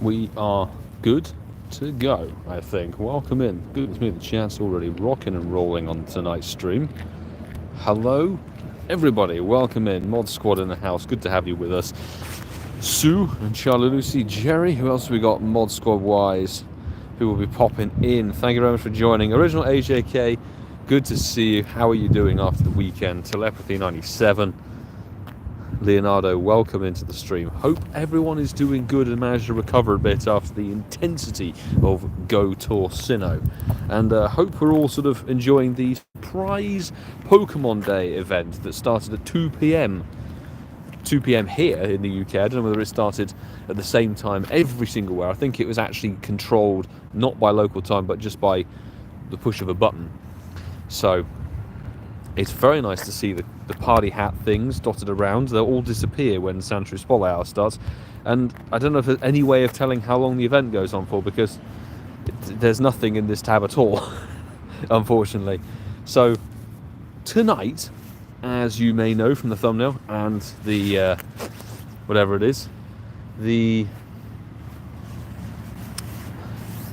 We are good to go, I think. Welcome in. Goodness me, the chat's already rocking and rolling on tonight's stream. Hello, everybody. Welcome in. Mod Squad in the house. Good to have you with us. Sue and Charlie Lucy, Jerry. Who else have we got Mod Squad wise who will be popping in? Thank you very much for joining. Original AJK, good to see you. How are you doing after the weekend? Telepathy 97. Leonardo, welcome into the stream. Hope everyone is doing good and managed to recover a bit after the intensity of Go Tour Sinnoh. And hope we're all sort of enjoying the surprise Pokemon Day event that started at 2 p.m. 2 p.m. here in the UK. I don't know whether it started at the same time every single where. I think it was actually controlled not by local time but just by the push of a button. So it's very nice to see the party hat things dotted around. They'll all disappear when Sandshrew Spell Hour starts. And I don't know if there's any way of telling how long the event goes on for, because there's nothing in this tab at all, unfortunately. So tonight, as you may know from the thumbnail and the whatever it is, the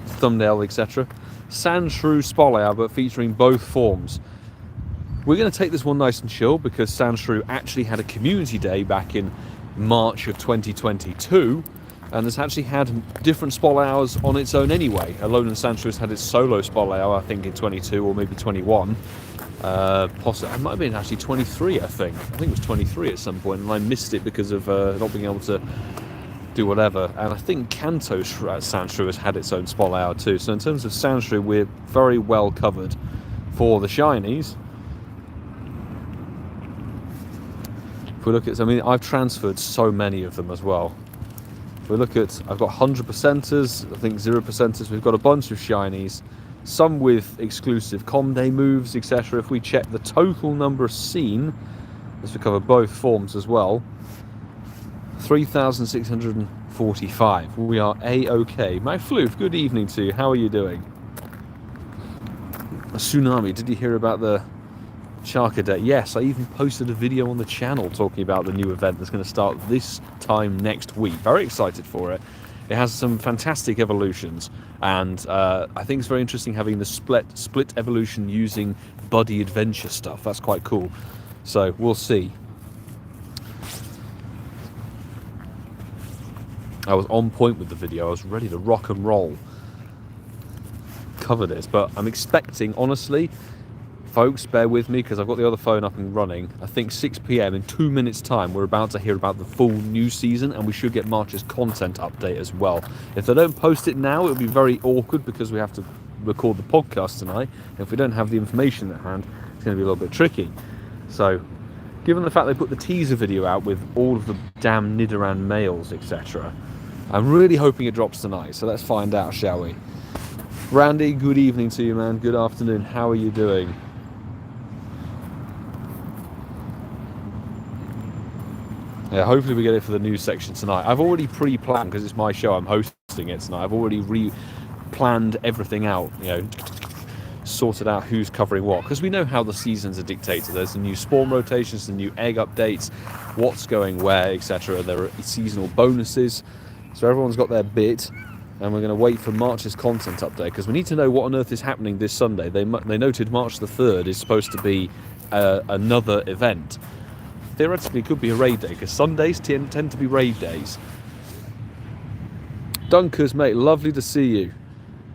thumbnail, etc., Sandshrew Spell Hour, but featuring both forms. We're going to take this one nice and chill because Sandshrew actually had a community day back in March of 2022, and has actually had different Spell Hours on its own anyway. Alolan Sandshrew has had its solo Spell Hour, I think, in 22 or maybe 21. Possibly, it might have been actually 23, I think. I think it was 23 at some point, and I missed it because of not being able to do whatever. And I think Kanto Sandshrew has had its own Spell Hour too. So in terms of Sandshrew, we're very well covered for the shinies. If we look at, I mean, I've transferred so many of them as well. If we look at, I've got 100%ers, I think 0%ers, we've got a bunch of shinies, some with exclusive Com Day moves, etc. If we check the total number seen, let's cover both forms as well, 3,645. We are A-OK. McFloof, good evening to you. How are you doing? A tsunami, did you hear about the Sharka Day? Yes, I even posted a video on the channel talking about the new event that's going to start this time next week. Very excited for it. It has some fantastic evolutions, and I think it's very interesting having the split evolution using buddy adventure stuff. That's quite cool. So we'll see. I was on point with the video. I was ready to rock and roll. Cover this, but I'm expecting, honestly, folks, bear with me because I've got the other phone up and running. I think 6 p.m. in 2 minutes time we're about to hear about the full new season, and we should get March's content update as well. If they don't post it now, it'll be very awkward because we have to record the podcast tonight. And if we don't have the information at hand, it's going to be a little bit tricky. So given the fact they put the teaser video out with all of the damn Nidoran males, etc., I'm really hoping it drops tonight. So let's find out, shall we? Randy, good evening to you, man. Good afternoon. How are you doing? Yeah, hopefully we get it for the news section tonight. I've already pre-planned, because it's my show, I'm hosting it tonight. I've already planned everything out, you know, sorted out who's covering what, because we know how the seasons are dictated. There's the new spawn rotations, the new egg updates, what's going where, etc. There are seasonal bonuses, so everyone's got their bit, and we're going to wait for March's content update, because we need to know what on earth is happening this Sunday. They noted March the 3rd is supposed to be another event. Theoretically, it could be a raid day, because Sundays tend to be raid days. Dunkers, mate, lovely to see you.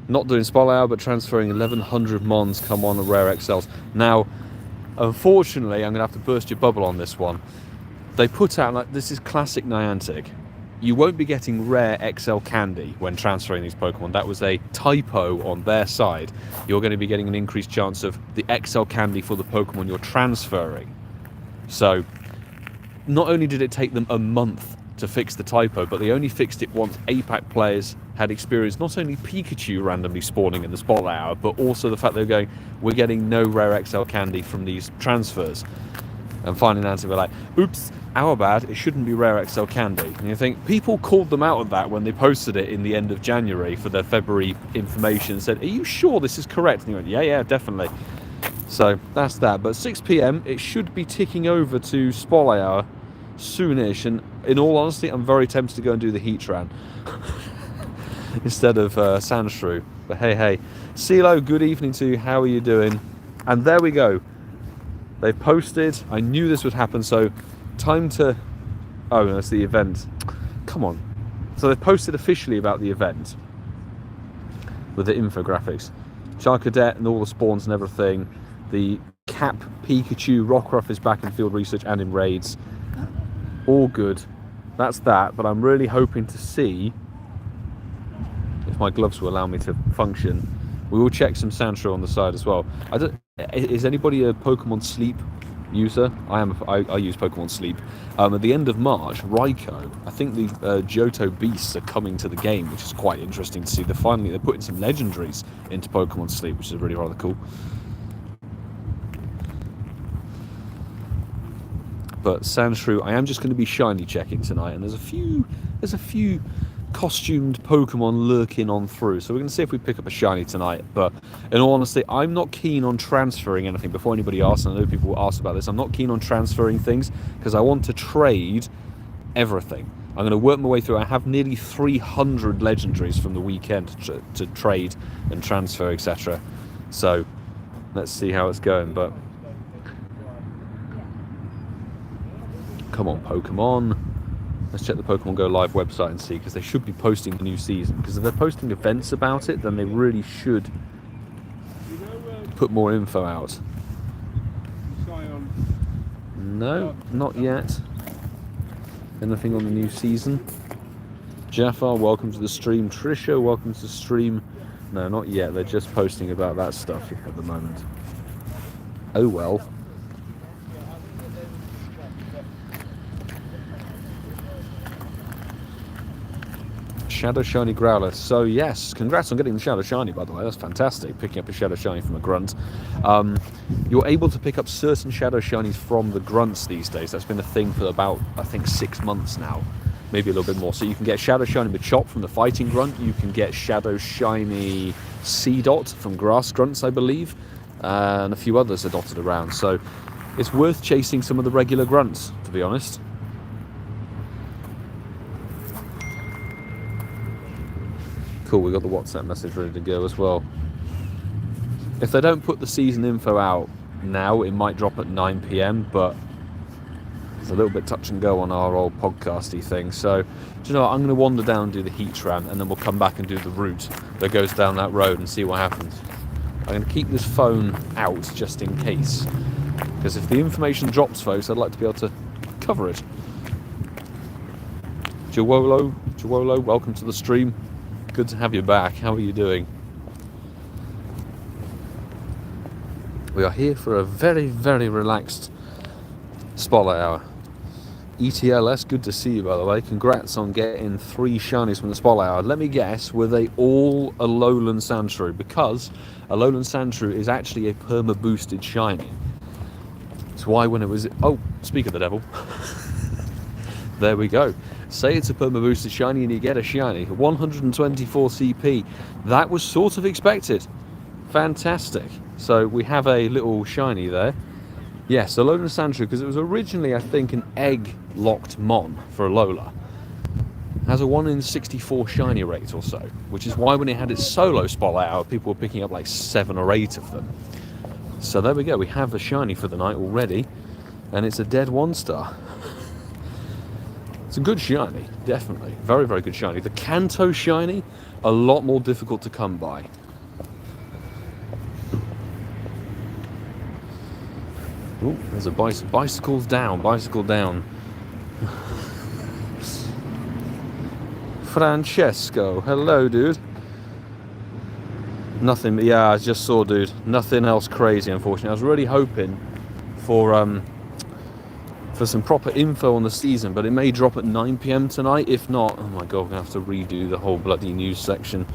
Not doing Spell Hour, but transferring 1,100 Mons come on the rare XLs. Now, unfortunately, I'm going to have to burst your bubble on this one. They put out, like, this is classic Niantic. You won't be getting rare XL candy when transferring these Pokemon. That was a typo on their side. You're going to be getting an increased chance of the XL candy for the Pokemon you're transferring. So, not only did it take them a month to fix the typo, but they only fixed it once APAC players had experienced not only Pikachu randomly spawning in the Spotlight Hour, but also the fact they're going, we're getting no rare XL candy from these transfers. And finally Nancy were like, oops, our bad, it shouldn't be rare XL candy. And you think, people called them out of that when they posted it in the end of January for their February information and said, are you sure this is correct? And you went, yeah, definitely. So that's that. But 6 p.m, it should be ticking over to Spotlight Hour soonish. And in all honesty, I'm very tempted to go and do the Heatran. instead of Sandshrew. But hey. CeeLo, good evening to you. How are you doing? And there we go. They've posted. I knew this would happen, so time to... Oh, no, it's the event. Come on. So they've posted officially about the event with the infographics. Charcadet and all the spawns and everything. The Cap Pikachu Rockruff is back in field research and in raids. All good. That's that, but I'm really hoping to see if my gloves will allow me to function. We will check some Sandshrew on the side as well. Is anybody a Pokemon Sleep user? I use Pokemon Sleep. At the end of March, Raikou, I think the Johto Beasts are coming to the game, which is quite interesting to see. They're putting some legendaries into Pokemon Sleep, which is really rather cool. But Sandshrew, I am just going to be shiny checking tonight, and there's a few costumed Pokemon lurking on through, so we're going to see if we pick up a shiny tonight. But in all honesty, I'm not keen on transferring anything. Before anybody asks, and I know people will ask about this, I'm not keen on transferring things because I want to trade everything. I'm going to work my way through. I have nearly 300 legendaries from the weekend to trade and transfer, etc. So let's see how it's going. But come on, Pokemon. Let's check the Pokemon Go Live website and see, because they should be posting the new season. Because if they're posting events about it, then they really should put more info out. No, not yet. Anything on the new season? Jafar, welcome to the stream. Trisha, welcome to the stream. No, not yet. They're just posting about that stuff at the moment. Oh well. Shadow Shiny Growler. So yes, congrats on getting the Shadow Shiny, by the way. That's fantastic, picking up a Shadow Shiny from a Grunt. You're able to pick up certain Shadow Shinies from the Grunts these days. That's been a thing for about, I think, 6 months now. Maybe a little bit more. So you can get Shadow Shiny Machop from the Fighting Grunt. You can get Shadow Shiny Seedot from Grass Grunts, I believe. And a few others are dotted around. So it's worth chasing some of the regular Grunts, to be honest. Cool, we got the WhatsApp message ready to go as well. If they don't put the season info out now, it might drop at 9 PM, but it's a little bit touch and go on our old podcasty thing. So, do you know what? I'm going to wander down and do the Heatran, and then we'll come back and do the route that goes down that road and see what happens. I'm going to keep this phone out just in case, because if the information drops, folks, I'd like to be able to cover it. Jawolo, welcome to the stream. Good to have you back. How are you doing? We are here for a very, very relaxed spotlight hour. ETLS, good to see you, by the way. Congrats on getting 3 shinies from the spotlight hour. Let me guess, were they all alolan Sandshrew? Because alolan Sandshrew is actually a perma boosted shiny. That's why when it was... Oh, speak of the devil. There we go. Say it's a perma boosted shiny and you get a shiny. 124 CP. That was sort of expected. Fantastic. So we have a little shiny there. Yes, Alolan Sandshrew, because it was originally, I think, an egg-locked Mon for Alola. It has a 1 in 64 shiny rate or so, which is why when it had its solo spotlight out, people were picking up like 7 or 8 of them. So there we go. We have a shiny for the night already, and it's a dead 1-star. It's a good shiny, definitely. Very, very good shiny. The Kanto shiny, a lot more difficult to come by. Oh, there's a bicycle down. Francesco, hello, dude. Nothing, yeah, I just saw, dude. Nothing else crazy, unfortunately. I was really hoping for some proper info on the season, but it may drop at 9 PM tonight. If not, oh my god, I'm gonna have to redo the whole bloody news section.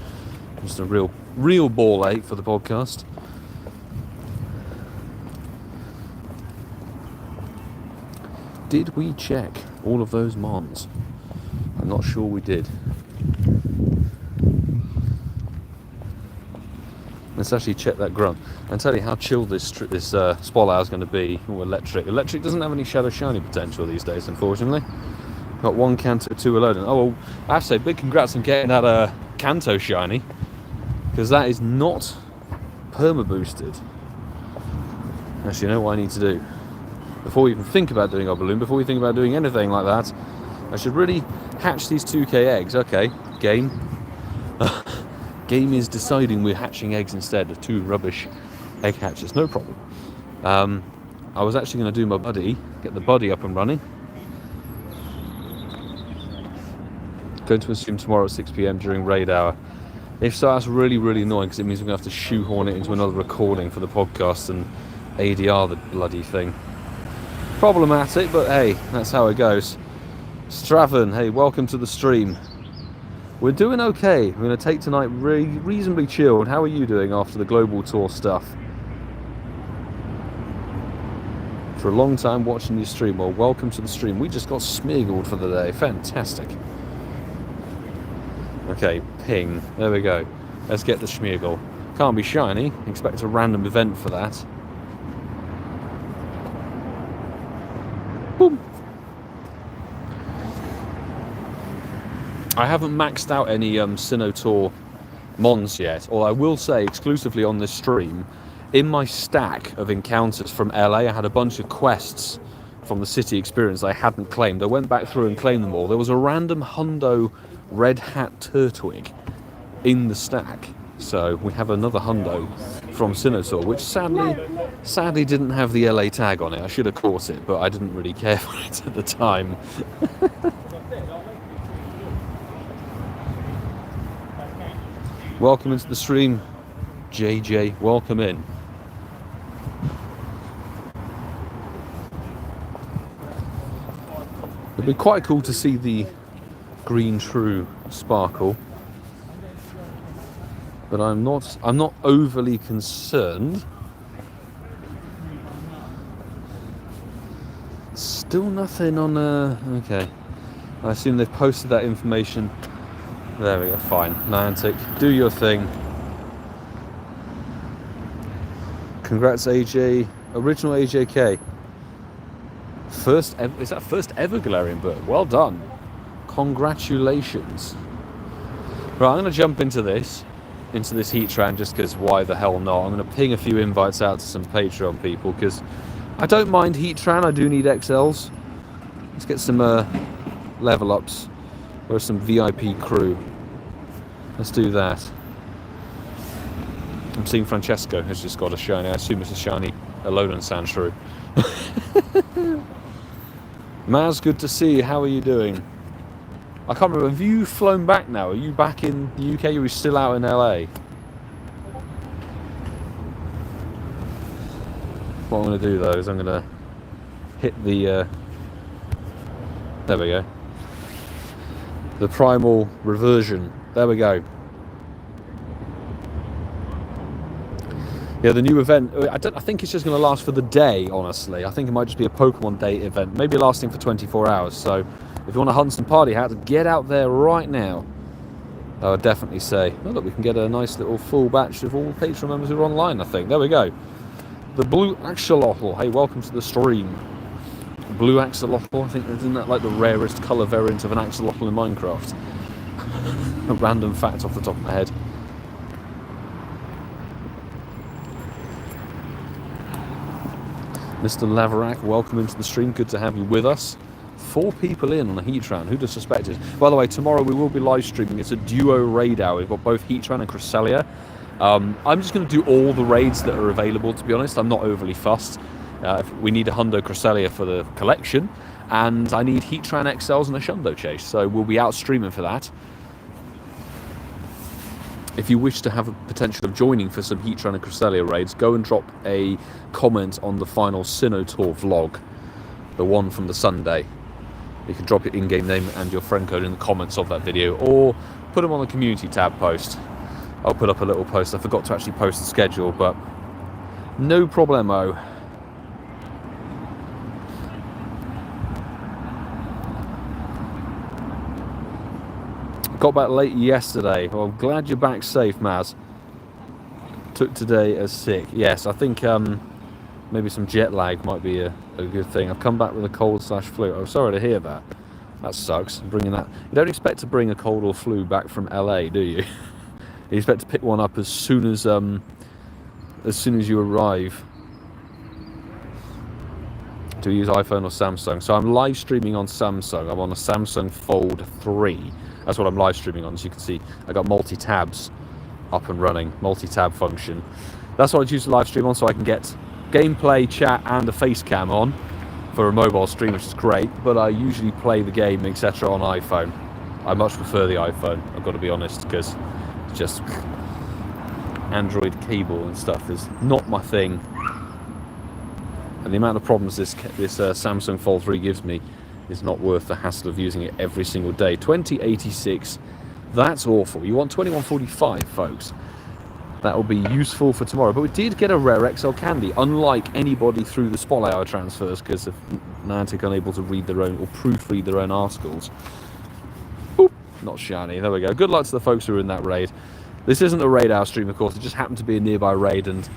Just a real ball ache for the podcast. Did we check all of those Mons? I'm not sure we did. Let's actually check that Grunt and tell you how chilled this spotlight is going to be. Oh, electric. Electric doesn't have any Shadow Shiny potential these days, unfortunately. Got 1 Kanto, 2 Alolan. Oh, well, I have to say, big congrats on getting that Kanto shiny, because that is not perma boosted. Actually, you know what I need to do? Before we even think about doing our balloon, before we think about doing anything like that, I should really hatch these 2k eggs. Okay, game. Game is deciding we're hatching eggs instead of 2 rubbish egg hatches. No problem. I was actually going to do my buddy, get the buddy up and running. Going to assume tomorrow at 6 PM during raid hour. If so, that's really, really annoying, because it means we're going to have to shoehorn it into another recording for the podcast and ADR the bloody thing. Problematic, but hey, that's how it goes. Straven, hey, welcome to the stream. We're doing okay. We're going to take tonight reasonably chilled. How are you doing after the global tour stuff? For a long time watching your stream. Well, welcome to the stream. We just got Smeargled for the day. Fantastic. Okay, ping. There we go. Let's get the Smeargle. Can't be shiny. Expect a random event for that. Boom. I haven't maxed out any Sinnoh Mons yet, or I will say exclusively on this stream, in my stack of encounters from LA, I had a bunch of quests from the city experience I hadn't claimed. I went back through and claimed them all. There was a random hundo Red Hat Turtwig in the stack, so we have another hundo from Sinnoh, which sadly didn't have the LA tag on it. I should have caught it, but I didn't really care for it at the time. Welcome into the stream, JJ. Welcome in. It'd be quite cool to see the green true sparkle, but I'm not overly concerned. Still nothing on okay. I assume they've posted that information. There we go, fine. Niantic, do your thing. Congrats AJ, original AJK. First ever, is that first ever Galarian bird? Well done. Congratulations. Right, I'm going to jump into this Heatran, just because why the hell not. I'm going to ping a few invites out to some Patreon people, because I don't mind Heatran, I do need XLs. Let's get some level ups, or some VIP crew. Let's do that. I'm seeing Francesco has just got a shiny. I assume it's a shiny alolan Sandshrew. Maz, good to see you. How are you doing? I can't remember. Have you flown back now? Are you back in the UK or are you still out in LA? What I'm going to do though is I'm going to hit the... there we go. The primal reversion. There we go. Yeah, the new event, I think it's just going to last for the day, honestly. I think it might just be a Pokemon Day event, maybe lasting for 24 hours. So if you want to hunt some party hats, get out there right now. I would definitely say. Oh, look, we can get a nice little full batch of all Patreon members who are online, I think. There we go. The Blue Axolotl. Hey, welcome to the stream. Blue Axolotl, I think, isn't that like the rarest colour variant of an Axolotl in Minecraft? A random fact off the top of my head. Mr. Laverack, welcome into the stream. Good to have you with us. 4 people in on a Heatran. Who'd have suspected? By the way, tomorrow we will be live streaming. It's a duo raid hour. We've got both Heatran and Cresselia. I'm just going to do all the raids that are available, to be honest. I'm not overly fussed. We need a Hundo Cresselia for the collection, and I need Heatran XLs and a Shundo Chase. So we'll be out streaming for that. If you wish to have a potential of joining for some Heatran and Cresselia raids, go and drop a comment on the final Sinnoh Tour vlog, the one from the Sunday. You can drop your in-game name and your friend code in the comments of that video, or put them on the community tab post. I'll put up a little post. I forgot to actually post the schedule, but no problemo. Got back late yesterday. Well, I'm glad you're back safe, Maz. Took today as sick. Yes, I think maybe some jet lag might be a good thing. I've come back with a cold/flu. I'm sorry to hear that. That sucks. Bringing that. You don't expect to bring a cold or flu back from LA, do you? You expect to pick one up as soon as you arrive. To use iPhone or Samsung. So I'm live streaming on Samsung. I'm on a Samsung Fold 3. That's what I'm live streaming on. As you can see, I got multi-tabs up and running, multi-tab function. That's what I choose to live stream on, so I can get gameplay, chat, and a face cam on for a mobile stream, which is great. But I usually play the game, etc., on iPhone. I much prefer the iPhone, I've got to be honest, because it's just Android cable and stuff is not my thing. And the amount of problems this Samsung Fold 3 gives me is not worth the hassle of using it every single day. 2086, that's awful. You want 2145, folks. That will be useful for tomorrow. But we did get a rare XL candy, unlike anybody through the Spot Hour transfers, because of Niantic unable to read their own or proofread their own articles. Boop, not shiny. There we go. Good luck to the folks who are in that raid. This isn't a raid hour stream, of course. It just happened to be a nearby raid, and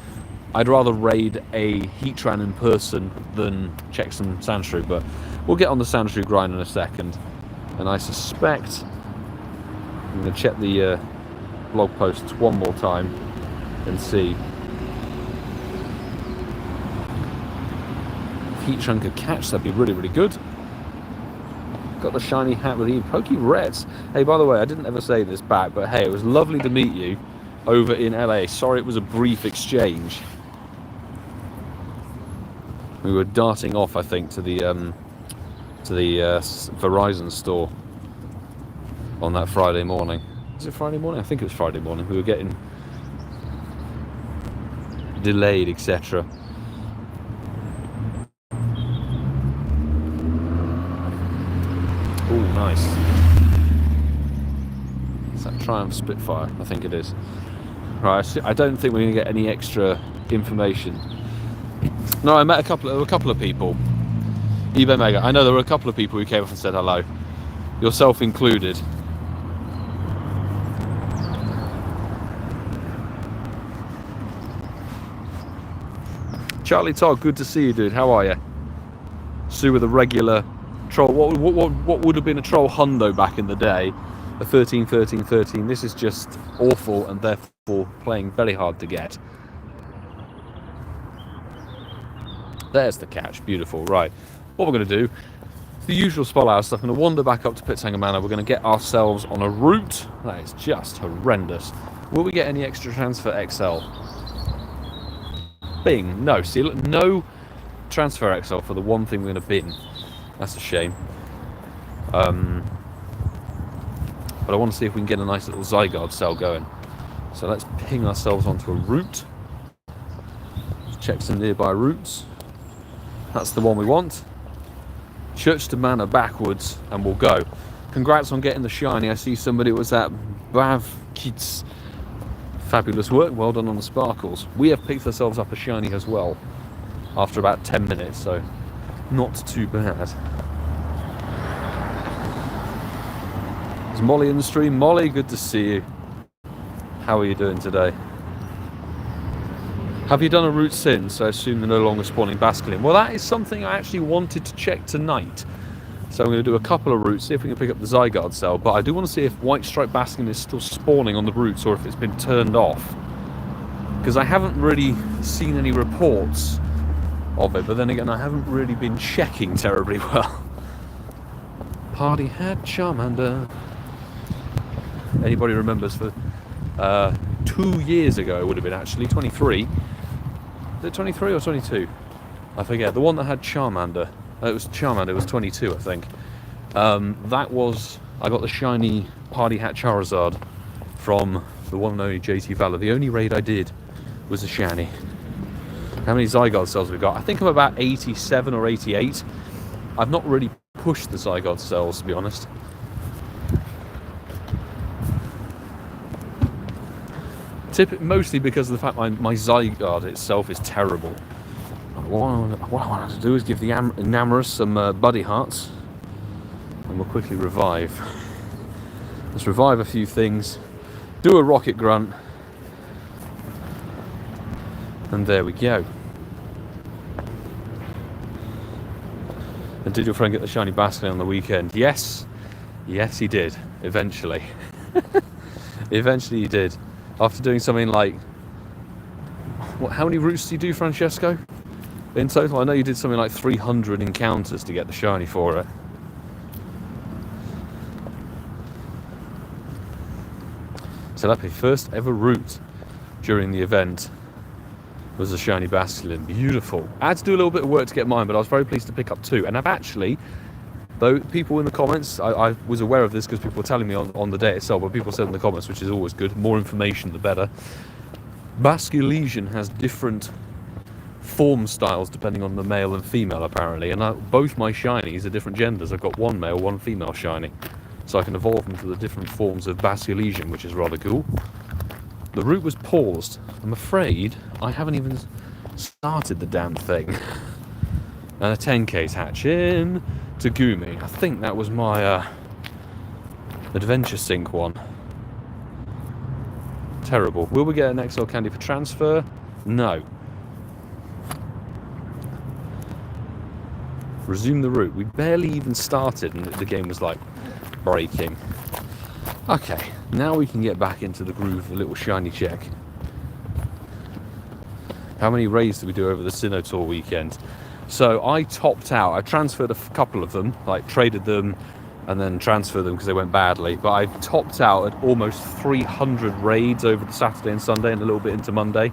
I'd rather raid a Heatran in person than check some Sandshrew. But we'll get on the Sandshrew grind in a second. And I suspect I'm going to check the blog posts one more time and see if Heatran could catch. That'd be really, really good. Got the shiny hat with the PokeReds. Hey, by the way, I didn't ever say this back, but hey, it was lovely to meet you over in LA. Sorry it was a brief exchange. We were darting off, I think, to the Verizon store on that Friday morning. Was it Friday morning? I think it was Friday morning. We were getting delayed, etc. Oh, nice. Is that Triumph Spitfire? I think it is. Right, I don't think we're going to get any extra information. No, I met a couple of people. eBay Mega. I know there were a couple of people who came up and said hello. Yourself included. Charlie Todd, good to see you, dude. How are you? Sue with a regular troll. What would have been a troll hundo back in the day? A 13, 13, 13. This is just awful and therefore playing very hard to get. There's the catch. Beautiful. Right. What we're going to do, the usual Spot Hour stuff. I'm going to wander back up to Pitsanger Manor. We're going to get ourselves on a route. That is just horrendous. Will we get any extra transfer XL? Bing. No. See, look, no transfer XL for the one thing we're going to bin. That's a shame. But I want to see if we can get a nice little Zygarde cell going. So let's ping ourselves onto a route. Check some nearby routes. That's the one we want. Church to Manor backwards, and we'll go. Congrats on getting the shiny. I see somebody was at Bav Kids. Fabulous work. Well done on the sparkles. We have picked ourselves up a shiny as well after about 10 minutes, so not too bad. Is Molly in the stream? Molly, good to see you. How are you doing today? Have you done a route since? I assume they're no longer spawning Basculin. Well, that is something I actually wanted to check tonight. So I'm going to do a couple of routes, see if we can pick up the Zygarde cell. But I do want to see if White Stripe Basculin is still spawning on the routes or if it's been turned off. Because I haven't really seen any reports of it. But then again, I haven't really been checking terribly well. Party hat Charmander. Anybody remembers for 2 years ago, it would have been actually, 23. Is it 23 or 22? I forget. The one that had Charmander. It was Charmander, it was 22, I think. That was, I got the shiny Party Hat Charizard from the one and only JT Valor. The only raid I did was a shiny. How many Zygarde cells have we got? I think I'm about 87 or 88. I've not really pushed the Zygarde cells, to be honest. Mostly because of the fact my Zygarde itself is terrible. What I want to do is give the Enamorous some buddy hearts, and we'll quickly revive. Let's revive a few things, do a rocket grunt, and there we go. And Did your friend get the shiny Bastion on the weekend? Yes. Yes, he did. Eventually. Eventually he did. After doing something like... how many routes did you do, Francesco? In total, I know you did something like 300 encounters to get the shiny for it. So that'd be first ever route during the event was a shiny Bastion. Beautiful. I had to do a little bit of work to get mine, but I was very pleased to pick up 2. And I've actually, though people in the comments, I was aware of this because people were telling me on the day itself, but people said in the comments, which is always good, more information the better. Basculegion has different form styles depending on the male and female apparently, and both my shinies are different genders. I've got one male, one female shiny, so I can evolve them to the different forms of Basculegion, which is rather cool. The route was paused. I'm afraid I haven't even started the damn thing. And a 10k's hatching to Gumi. I think that was my Adventure Sync one. Terrible. Will we get an XL candy for transfer? No. Resume the route. We barely even started and the game was like breaking. Okay, now we can get back into the groove of a little shiny check. How many raids did we do over the Sinnoh Tour weekend? So I topped out. I transferred a couple of them, like traded them and then transferred them because they went badly. But I topped out at almost 300 raids over the Saturday and Sunday and a little bit into Monday.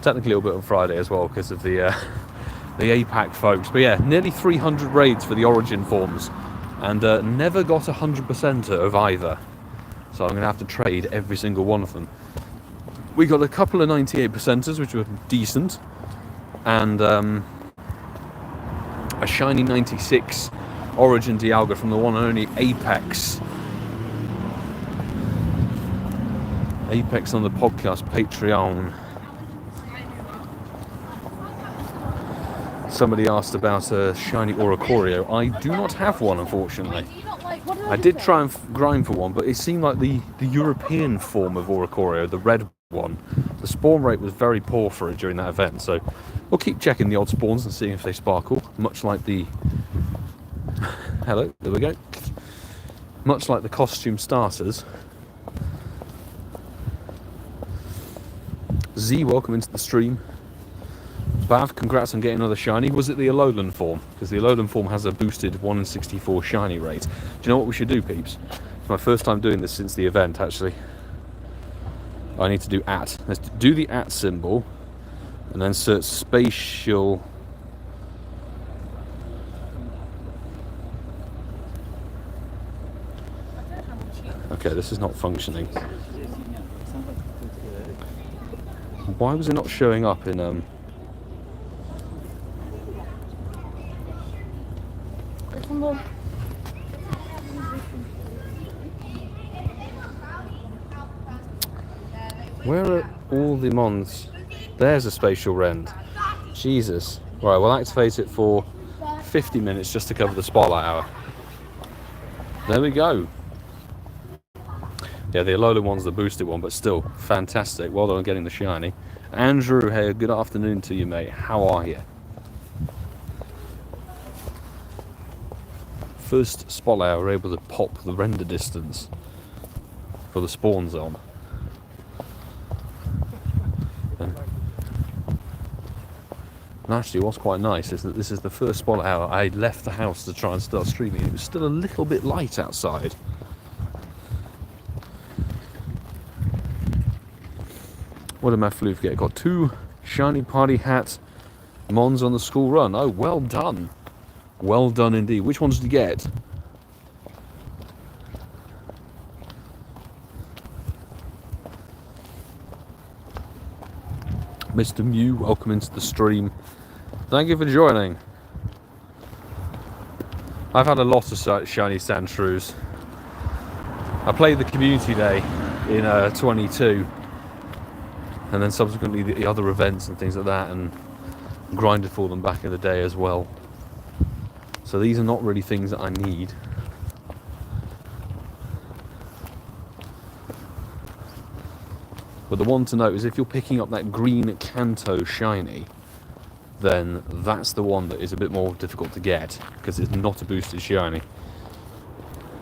Technically a little bit on Friday as well because of the APAC folks. But yeah, nearly 300 raids for the Origin forms. And never got 100% of either. So I'm going to have to trade every single one of them. We got a couple of 98%ers, which were decent. And a shiny 96 Origin Dialga from the one and only Apex. Apex on the podcast Patreon. Somebody asked about a shiny Oricorio. I do not have one, unfortunately. I did try and grind for one, but it seemed like the European form of Oricorio, the red one, the spawn rate was very poor for it during that event. So we'll keep checking the odd spawns and seeing if they sparkle, much like the... Hello, there we go. Much like the costume starters. Z, welcome into the stream. Bav, congrats on getting another shiny. Was it the alolan form? Because the alolan form has a boosted 1 in 64 shiny rate. Do you know what we should do, peeps? It's my first time doing this since the event, actually. I need to do @ Let's do the @ symbol and then search spatial. Okay, this is not functioning. Why was it not showing up in Where are all the mons? There's a spatial rend. Jesus. Right, we'll activate it for 50 minutes just to cover the spotlight hour. There we go. Yeah, the alolan one's the boosted one, but still fantastic. Well done on getting the shiny. Andrew, hey, good afternoon to you, mate. How are you? First spotlight hour, we're able to pop the render distance for the spawn zone. And actually what's quite nice is that this is the first spotlight hour I left the house to try and start streaming. It was still a little bit light outside. What did my floof get? Got 2 shiny party hat mons on the school run. Oh, well done. Well done indeed. Which ones did you get? Mr. Mew, welcome into the stream. Thank you for joining. I've had a lot of shiny Sandshrews. I played the community day in 22, and then subsequently the other events and things like that, and grinded for them back in the day as well. So these are not really things that I need. But the one to note is if you're picking up that green Kanto shiny, then that's the one that is a bit more difficult to get, because it's not a boosted shiny.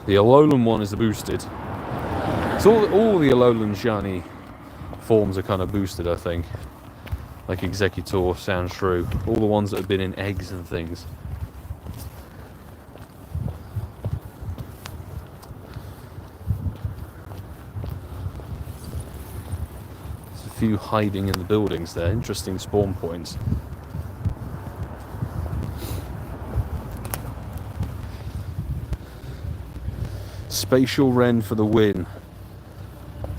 The alolan one is the boosted. So all the alolan shiny forms are kind of boosted, I think. Like Executor, Sandshrew, all the ones that have been in eggs and things. There's a few hiding in the buildings there, interesting spawn points. Spatial Wren for the win.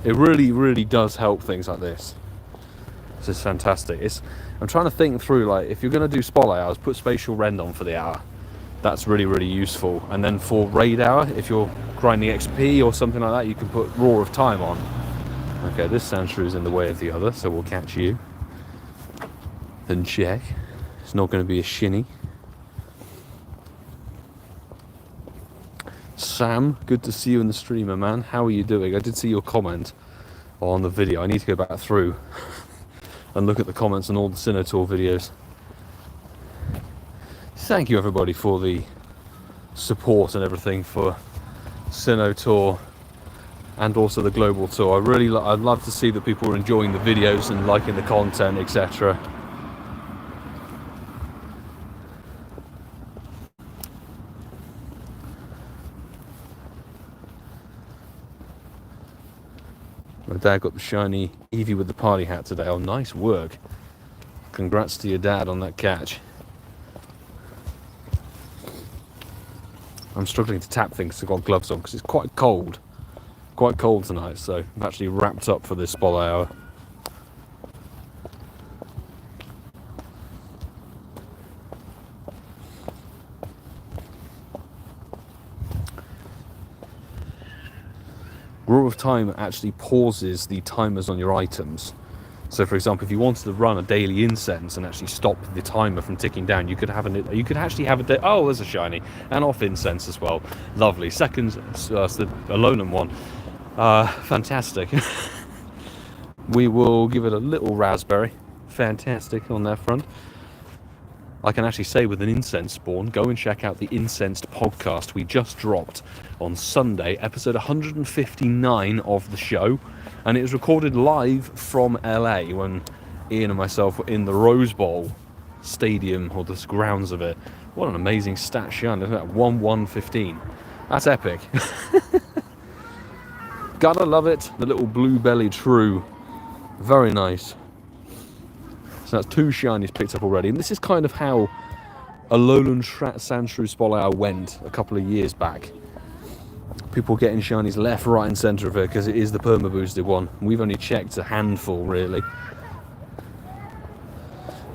It really, really does help things like this. This is fantastic. I'm trying to think through, like, if you're going to do spotlight hours, put Spatial Wren on for the hour. That's really, really useful. And then for raid hour, if you're grinding XP or something like that, you can put Roar of Time on. Okay, this Sandshrew is in the way of the other, so we'll catch you. Then check. It's not going to be a shinny. Sam, good to see you in the streamer, man. How are you doing? I did see your comment on the video. I need to go back through and look at the comments on all the Sinnoh videos. Thank you everybody for the support and everything for Sinnoh Tour and also the global tour. I'd love to see that people are enjoying the videos and liking the content, etc. My dad got the shiny Eevee with the party hat today. Oh, nice work. Congrats to your dad on that catch. I'm struggling to tap things, so I've got gloves on because it's quite cold. Quite cold tonight, so I'm actually wrapped up for this spotlight hour. Roar of Time actually pauses the timers on your items. So, for example, if you wanted to run a daily incense and actually stop the timer from ticking down, you could actually have a oh, there's a shiny, and off incense as well. Lovely. Second, the alolan one. Fantastic. We will give it a little raspberry. Fantastic on that front. I can actually say with an incense spawn, go and check out the Incensed podcast we just dropped on Sunday, episode 159 of the show, and it was recorded live from LA when Ian and myself were in the Rose Bowl stadium, or the grounds of it. What an amazing stat shine, isn't it? 1-1-15. That's epic. Gotta love it. The little blue-bellied shrew. Very nice. So that's 2 shinies picked up already, and this is kind of how alolan Sandshrew Spotlight went a couple of years back. People getting shinies left, right and centre of it because it is the perma boosted one. We've only checked a handful really.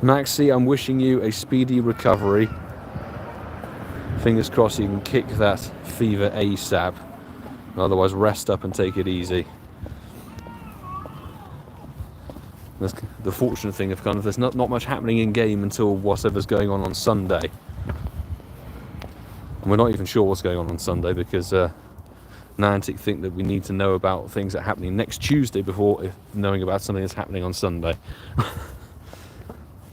Maxi, I'm wishing you a speedy recovery. Fingers crossed you can kick that fever ASAP. Otherwise rest up and take it easy. That's the fortunate thing of kind of there's not much happening in game until whatever's going on Sunday. And we're not even sure what's going on Sunday because Niantic think that we need to know about things that are happening next Tuesday before knowing about something that's happening on Sunday.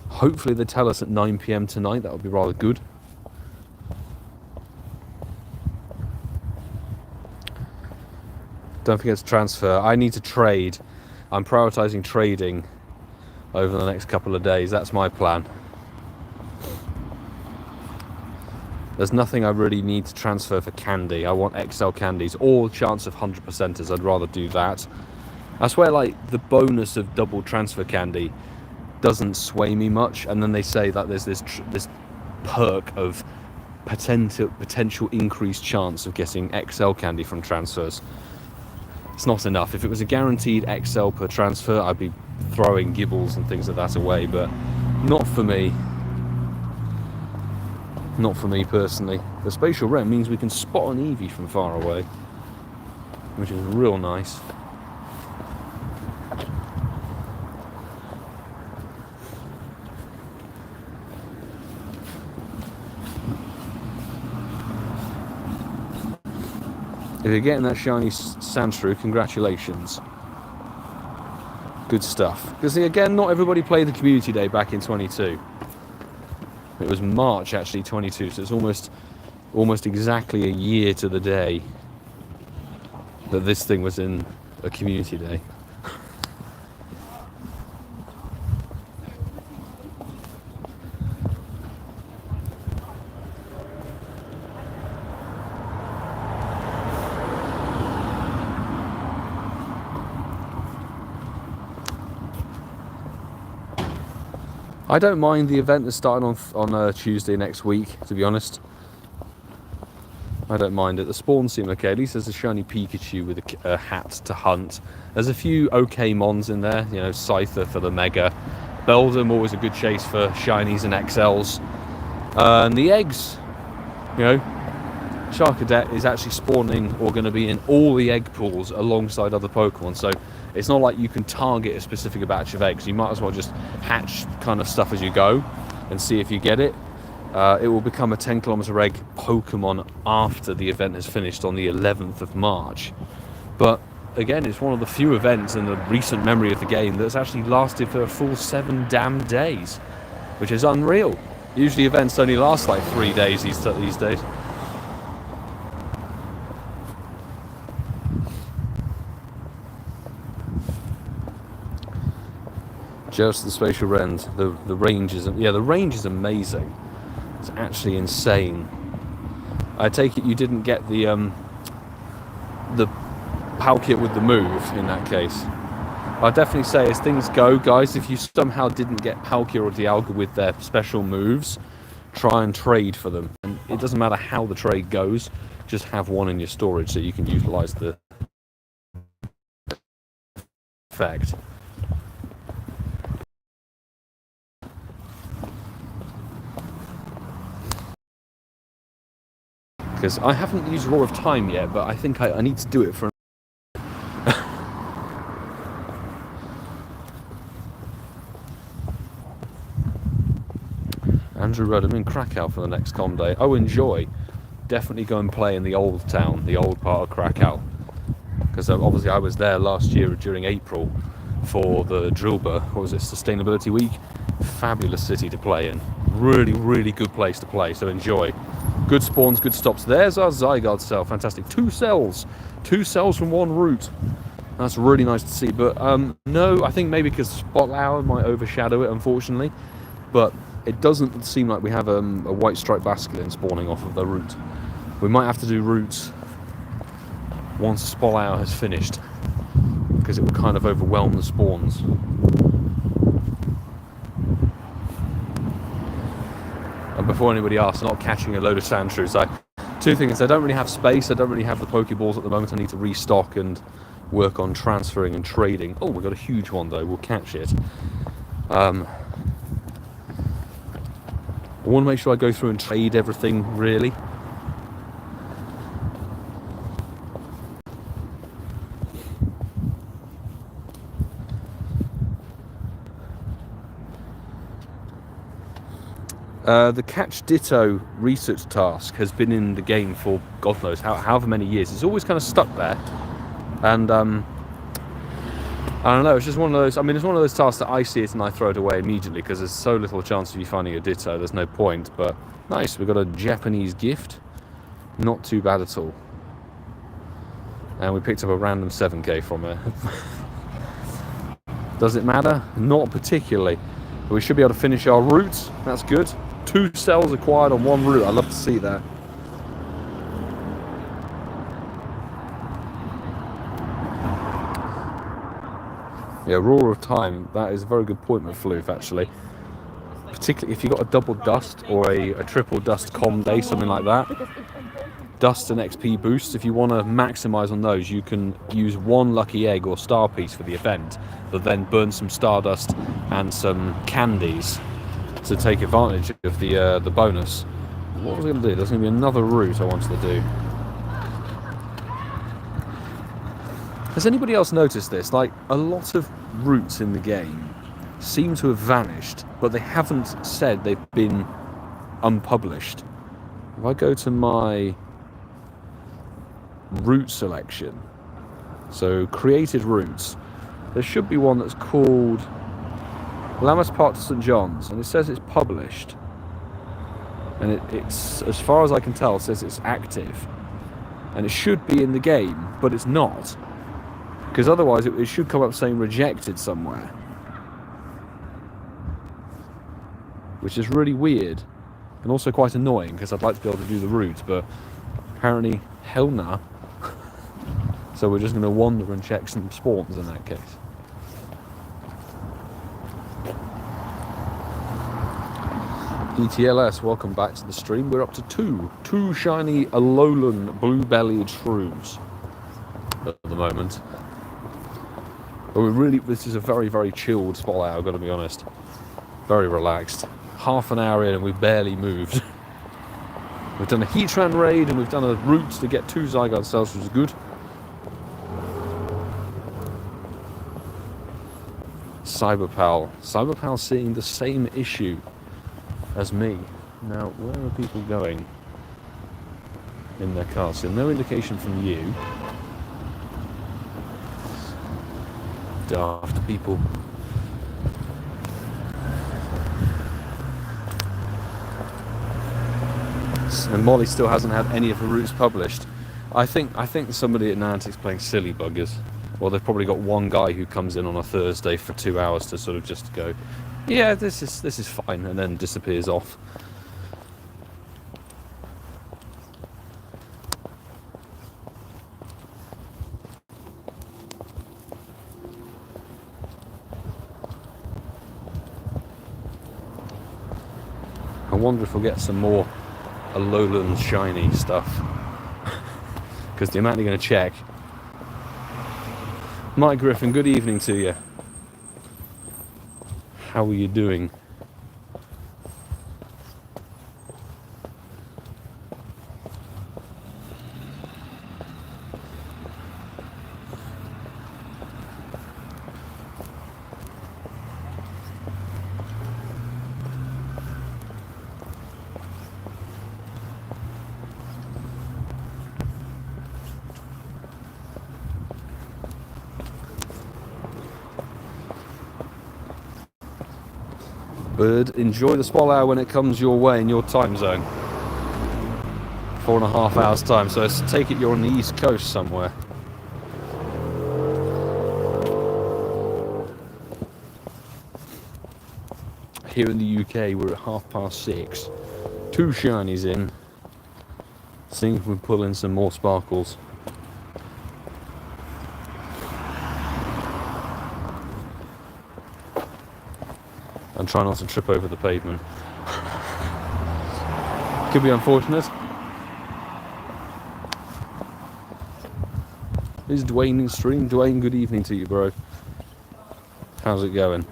Hopefully they tell us at 9 PM tonight. That would be rather good. Don't forget to transfer. I need to trade. I'm prioritising trading over the next couple of days. That's my plan. There's nothing I really need to transfer for candy. I want XL candies or chance of 100%ers. I'd rather do that. I swear, like, the bonus of double transfer candy doesn't sway me much. And then they say that there's this perk of potential increased chance of getting XL candy from transfers. It's not enough. If it was a guaranteed XL per transfer, I'd be throwing gibbles and things like that away, but not for me. Not for me personally. The Spatial Wren means we can spot an Eevee from far away, which is real nice. If you're getting that shiny Sandshrew, congratulations. Good stuff. Because again, not everybody played the community day back in 22. It was March actually 22, so it's almost exactly a year to the day that this thing was in a community day. I don't mind the event that's starting on Tuesday next week, to be honest. I don't mind it. The spawns seem okay. At least there's a shiny Pikachu with a hat to hunt. There's a few okay mons in there. You know, Scyther for the Mega. Beldum, always a good chase for shinies and XLs. And the eggs, you know, Charcadet is actually spawning or going to be in all the egg pools alongside other Pokemon. So it's not like you can target a specific batch of eggs. You might as well just hatch kind of stuff as you go and see if you get it. It will become a 10 kilometer egg Pokemon after the event has finished on the 11th of March. But again, it's one of the few events in the recent memory of the game that's actually lasted for a full 7 damn days, which is unreal. Usually events only last like 3 days these days. Just the spatial rend, the range is, yeah, the range is amazing. It's actually insane. I take it you didn't get the Palkia with the move in that case. I'd definitely say as things go, guys, if you somehow didn't get Palkia or Dialga with their special moves, try and trade for them. And it doesn't matter how the trade goes, just have one in your storage so you can utilize the effect. Because I haven't used Roar of Time yet, but I think I need to do it for Andrew Rudd, I'm in Krakow for the next com day. Oh, enjoy. Definitely go and play in the old town, the old part of Krakow. Because obviously I was there last year during April for the Drilber, what was it, Sustainability Week. Fabulous city to play in. Really, really good place to play, so enjoy. Good spawns, good stops. There's our Zygarde cell, fantastic. 2 cells from one route. That's really nice to see, but no, I think maybe because Spotlour might overshadow it, unfortunately. But it doesn't seem like we have a white striped Basculin spawning off of the route. We might have to do routes once Spotlour has finished, because it will kind of overwhelm the spawns. And before anybody asks, I'm not catching a load of Sandshrews. Two things, I don't really have space, I don't really have the Pokeballs at the moment. I need to restock and work on transferring and trading. Oh, we've got a huge one though, we'll catch it. I want to make sure I go through and trade everything, really. The Catch Ditto research task has been in the game for God knows however many years. It's always kind of stuck there, and I don't know. It's just one of those. I mean, it's one of those tasks that I see it and I throw it away immediately because there's so little chance of you finding a Ditto. There's no point. But nice, we got a Japanese gift. Not too bad at all. And we picked up a random 7k from it. Does it matter? Not particularly. But we should be able to finish our route. That's good. 2 cells acquired on one route. I love to see that. Yeah, Roar of Time. That is a very good point with Floof, actually. Particularly if you've got a double dust or a triple dust com day, something like that. Dust and XP boosts. If you want to maximise on those, you can use 1 lucky egg or star piece for the event, but then burn some stardust and some candies to take advantage of the bonus. What was I going to do? There's going to be another route I wanted to do. Has anybody else noticed this? Like, a lot of routes in the game seem to have vanished, but they haven't said they've been unpublished. If I go to my route selection, so created routes, there should be one that's called Lammas Park to St John's, and it says it's published. And it's, as far as I can tell, says it's active. And it should be in the game, but it's not. Because otherwise it should come up saying rejected somewhere. Which is really weird. And also quite annoying, because I'd like to be able to do the route, but apparently, hell nah. So we're just going to wander and check some spawns in that case. DTLS, welcome back to the stream. We're up to two shiny alolan blue-bellied shrews at the moment. But this is a very, very chilled spot out, I've got to be honest. Very relaxed. Half an hour in and we've barely moved. We've done a Heatran raid and we've done a route to get 2 Zygarde cells, which is good. Cyberpal seeing the same issue as me. Now, where are people going in their cars? So no indication from you. Daft people. And Molly still hasn't had any of her routes published. I think somebody at Niantic's playing silly buggers. Well, they've probably got one guy who comes in on a Thursday for 2 hours to sort of just go, yeah, this is fine, and then disappears off. I wonder if we'll get some more alolan shiny stuff. Because the amount you're going to check. Mike Griffin, good evening to you. How are you doing? Bird, enjoy the spot hour when it comes your way in your time zone. 4.5 hours time, so take it you're on the east coast somewhere. Here in the UK we're at 6:30. 2 shinies in. Seeing if we pull in some more sparkles. And try not to trip over the pavement. Could be unfortunate. Is Dwayne in stream? Dwayne, good evening to you, bro. How's it going?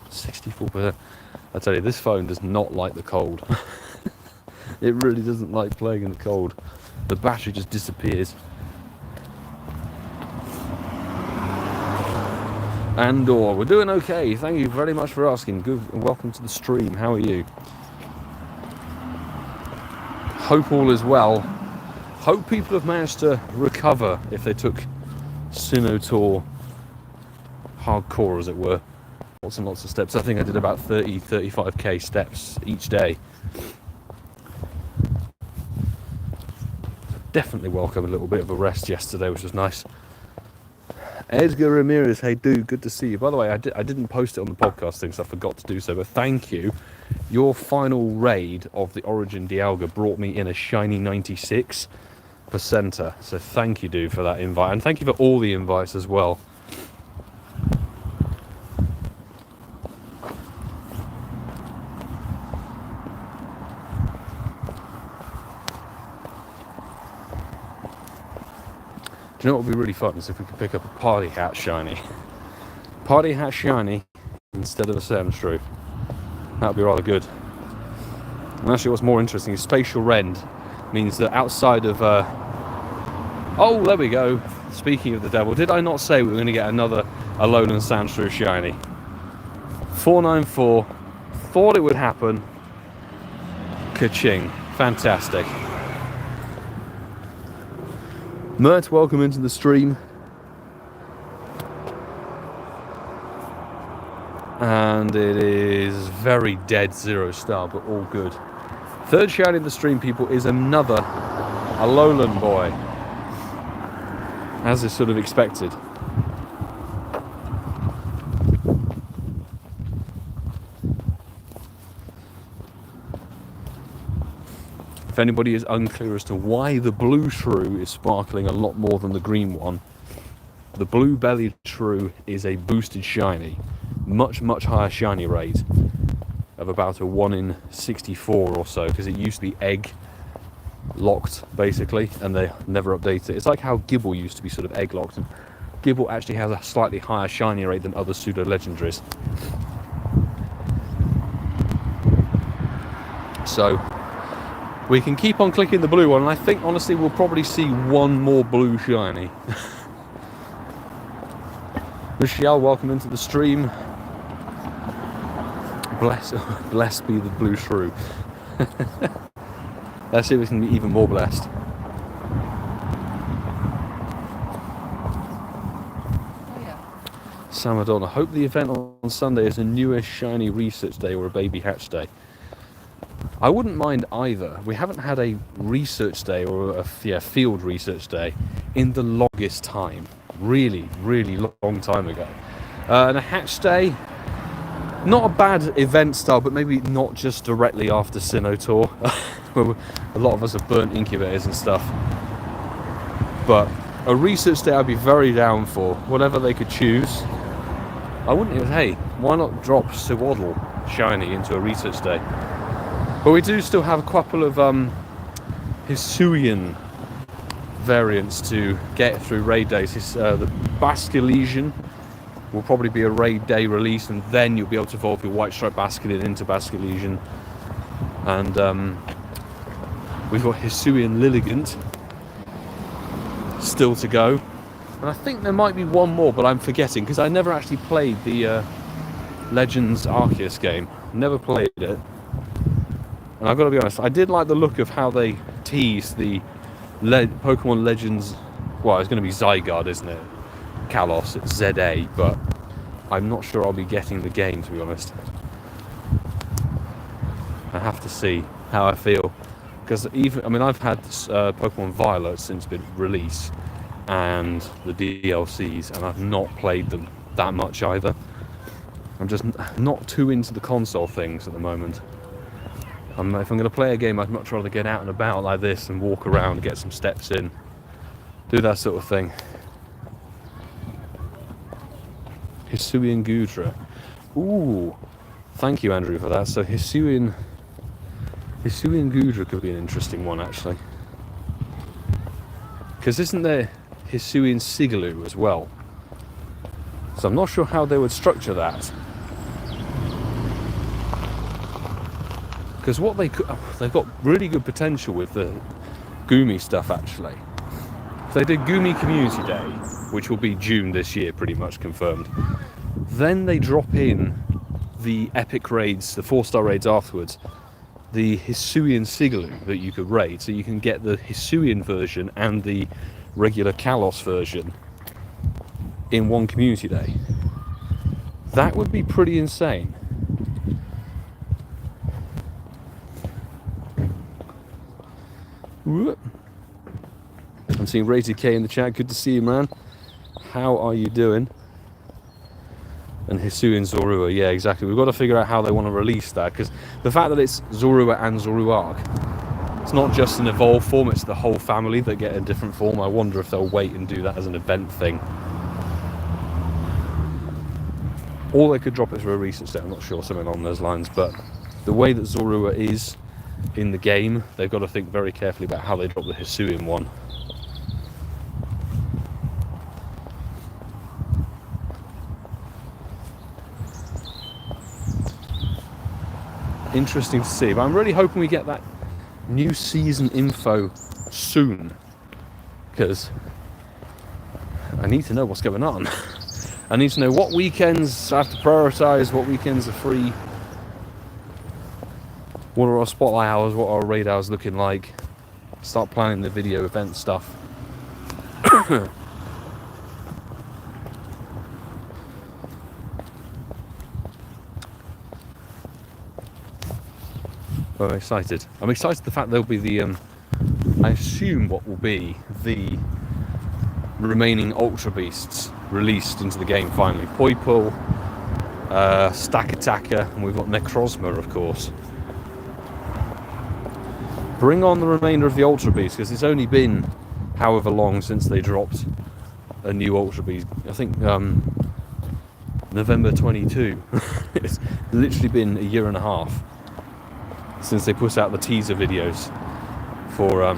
%. I tell you, this phone does not like the cold. It really doesn't like playing in the cold. The battery just disappears. Andor, we're doing okay. Thank you very much for asking. Good, and welcome to the stream. How are you? Hope all is well. Hope people have managed to recover if they took Sinotaur hardcore, as it were. Lots and lots of steps. I think I did about 35k steps each day. Definitely welcome a little bit of a rest yesterday, which was nice. Edgar Ramirez, hey dude, good to see you. By the way, I didn't post it on the podcast thing, so I forgot to do so, but thank you. Your final raid of the Origin Dialga brought me in a shiny 96%. So thank you, dude, for that invite. And thank you for all the invites as well. Do you know what would be really fun is if we could pick up a party hat shiny. Party hat shiny instead of a Sandshrew. That would be rather good. And actually what's more interesting is spatial rend means that outside of... Oh, there we go. Speaking of the devil, did I not say we were going to get another alolan Sandshrew shiny? 494. Thought it would happen. Ka-ching. Fantastic. Mert, welcome into the stream. And it is very dead 0-star, but all good. Third shiny of the stream, people, is another alolan boy, as is sort of expected. If anybody is unclear as to why the blue shrew is sparkling a lot more than the green one, the blue-bellied shrew is a boosted shiny, much higher shiny rate of about a 1 in 64 or so, because it used to be egg locked basically, and they never updated it. It's like how Gibble used to be sort of egg locked, and Gibble actually has a slightly higher shiny rate than other pseudo legendaries. So we can keep on clicking the blue one, and I think honestly we'll probably see one more blue shiny. Michelle, welcome into the stream. Blessed be the blue shrew. Let's see if we can be even more blessed. Oh, yeah. Samadon, I hope the event on Sunday is a newish shiny research day or a baby hatch day. I wouldn't mind either. We haven't had a research day or a field research day in the longest time. Really long time ago. And a hatch day, not a bad event style, but maybe not just directly after Sinnoh Tour, where a lot of us have burnt incubators and stuff. But a research day I'd be very down for, whatever they could choose. I wouldn't even, hey, why not drop Sewaddle shiny into a research day? But we do still have a couple of Hisuian variants to get through raid days. The Basculesian will probably be a raid day release, and then you'll be able to evolve your White Stripe Basculin into Basculesian. And we've got Hisuian Lilligant still to go. And I think there might be one more, but I'm forgetting, because I never actually played the Legends Arceus game. Never played it. And I've got to be honest, I did like the look of how they teased the Pokemon Legends. Well, it's going to be Zygarde, isn't it? Kalos, it's ZA, but I'm not sure I'll be getting the game, to be honest. I have to see how I feel, because I've had Pokemon Violet since its release and the DLCs, and I've not played them that much either. I'm just not too into the console things at the moment. If I'm going to play a game, I'd much rather get out and about like this and walk around, get some steps in, do that sort of thing. Hisuian Gudra. Ooh, thank you, Andrew, for that. So Hisuian Gudra could be an interesting one, actually. Because isn't there Hisuian Sigaloo as well? So I'm not sure how they would structure that. Because what they've got really good potential with the Gumi stuff, actually. If they did Gumi Community Day, which will be June this year, pretty much confirmed, then they drop in the epic raids, the 4-star raids afterwards, the Hisuian Sigaloo that you could raid, so you can get the Hisuian version and the regular Kalos version in one Community Day. That would be pretty insane. I'm seeing Rated K in the chat. Good to see you, man. How are you doing? And Hisuian Zorua, yeah, exactly. We've got to figure out how they want to release that, because the fact that it's Zorua and Zoruark, it's not just an evolved form, it's the whole family that get a different form. I wonder if they'll wait and do that as an event thing. Or they could drop it through a research set, I'm not sure, something along those lines. But the way that Zorua is in the game, they've got to think very carefully about how they drop the Hisuian one. Interesting to see, but I'm really hoping we get that new season info soon, because I need to know what's going on. I need to know what weekends I have to prioritise, what weekends are free, what are our spotlight hours, what are our raid hours looking like, start planning the video event stuff. Well, I'm excited. I'm excited the fact there'll be the, I assume what will be the remaining Ultra Beasts released into the game finally. Poipole, Stack Attacker, and we've got Necrozma, of course. Bring on the remainder of the Ultra Beasts, because it's only been however long since they dropped a new Ultra Beast. I think November 22. It's literally been a year and a half since they put out the teaser videos for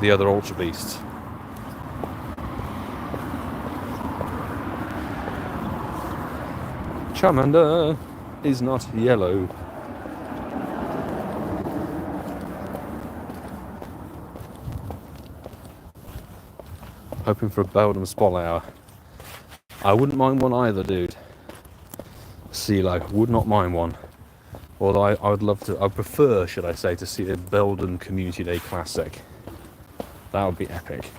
the other Ultra Beasts. Charmander is not yellow. Hoping for a Beldum Spollour. I wouldn't mind one either, dude. CeeLo, would not mind one. Although I would love to, I prefer, should I say, to see a Beldum Community Day Classic. That would be epic.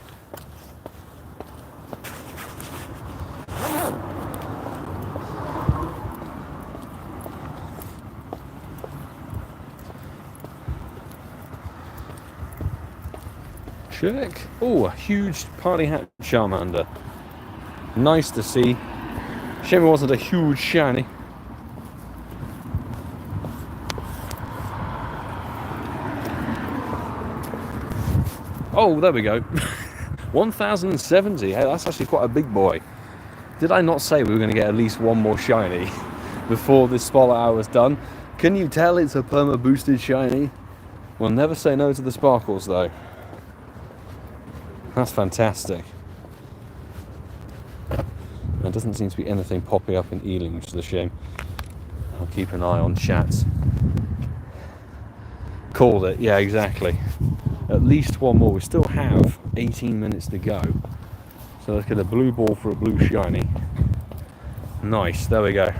Check. Oh, a huge party hat Charmander. Nice to see. Shame it wasn't a huge shiny. Oh, there we go. 1070. Hey, that's actually quite a big boy. Did I not say we were going to get at least one more shiny before this Spollour was done? Can you tell it's a perma boosted shiny? We'll never say no to the sparkles though. That's fantastic. There doesn't seem to be anything popping up in Ealing, which is a shame. I'll keep an eye on chats. Called it, yeah, exactly. At least one more. We still have 18 minutes to go. So let's get a blue ball for a blue shiny. Nice, there we go.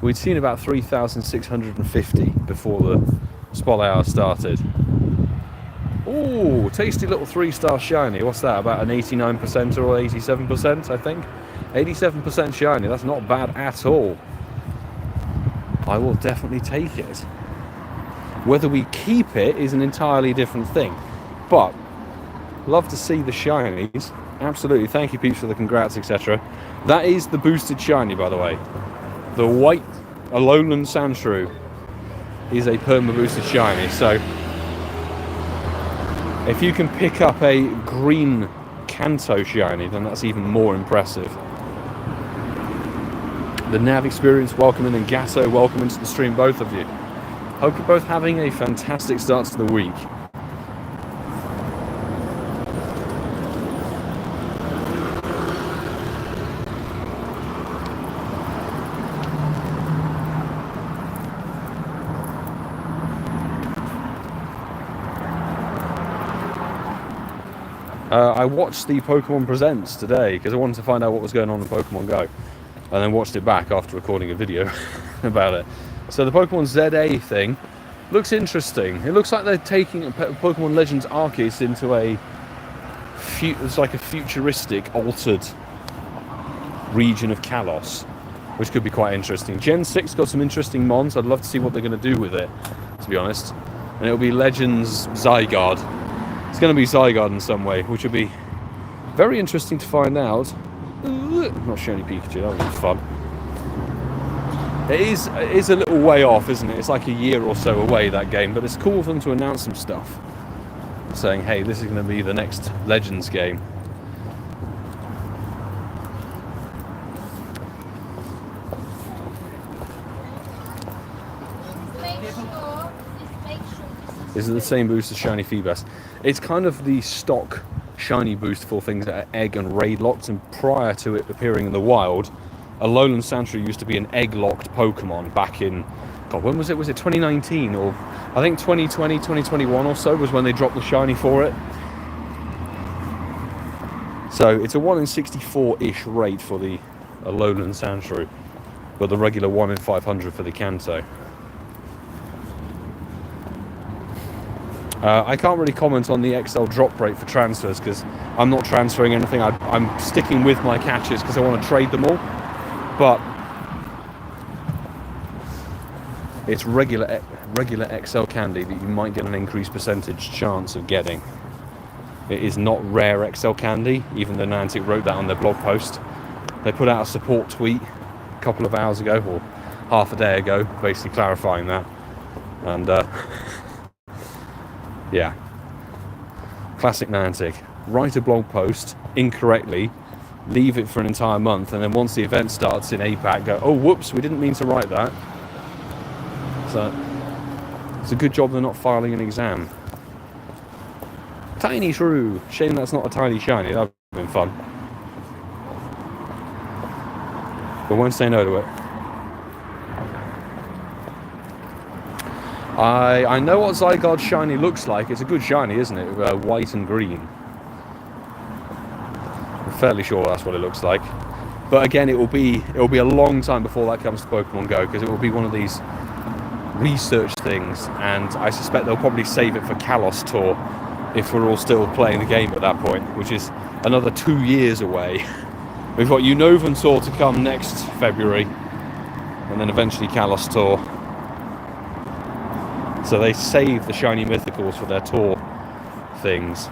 We'd seen about 3,650 before the Spollour started. Ooh, tasty little 3-star shiny. What's that, about an 89% or 87%, I think? 87% shiny, that's not bad at all. I will definitely take it. Whether we keep it is an entirely different thing. But, love to see the shinies. Absolutely, thank you peeps for the congrats, etc. That is the boosted shiny, by the way. The white alolan Sandshrew is a perma boosted shiny, so if you can pick up a green Kanto shiny, then that's even more impressive. The Nav Experience, welcome in, and Gatto, welcome into the stream, both of you. Hope you're both having a fantastic start to the week. I watched the Pokemon Presents today because I wanted to find out what was going on in Pokemon Go, and then watched it back after recording a video about it. So the Pokemon ZA thing looks interesting. It looks like they're taking Pokemon Legends Arceus into it's like a futuristic, altered region of Kalos, which could be quite interesting. Gen 6 got some interesting mons. I'd love to see what they're going to do with it, to be honest. And it'll be Legends Zygarde. It's going to be Zygarde in some way, which will be very interesting to find out. Not shiny Pikachu, that was fun. It is a little way off, isn't it? It's like a year or so away, that game, but it's cool for them to announce some stuff. Saying, hey, this is going to be the next Legends game. Is it the same boost as Shiny Feebas? It's kind of the stock shiny boost for things that are egg and raid locked, and prior to it appearing in the wild, alolan Sandshrew used to be an egg locked Pokemon back in, God, when was it? Was it 2019 or I think 2020, 2021 or so was when they dropped the shiny for it. So it's a 1 in 64-ish rate for the alolan Sandshrew, but the regular 1 in 500 for the Kanto. I can't really comment on the XL drop rate for transfers because I'm not transferring anything. I'm sticking with my catches because I want to trade them all. But It's regular XL candy that you might get an increased percentage chance of getting. It is not rare XL candy, even though Niantic wrote that on their blog post. They put out a support tweet a couple of hours ago, or half a day ago, basically clarifying that. And yeah, classic Niantic. Write a blog post incorrectly, leave it for an entire month, and then once the event starts in APAC, go, oh whoops, we didn't mean to write that. So it's a good job they're not filing an exam. Tiny Shrew. Shame that's not a tiny shiny. That would have been fun. But won't say no to it. I know what Zygarde shiny looks like. It's a good shiny, isn't it? White and green. I'm fairly sure that's what it looks like. But again, it will be a long time before that comes to Pokemon Go, because it will be one of these research things, and I suspect they'll probably save it for Kalos Tour if we're all still playing the game at that point, which is another 2 years away. We've got Unnovan Tour to come next February, and then eventually Kalos Tour. So they save the shiny mythicals for their tour things.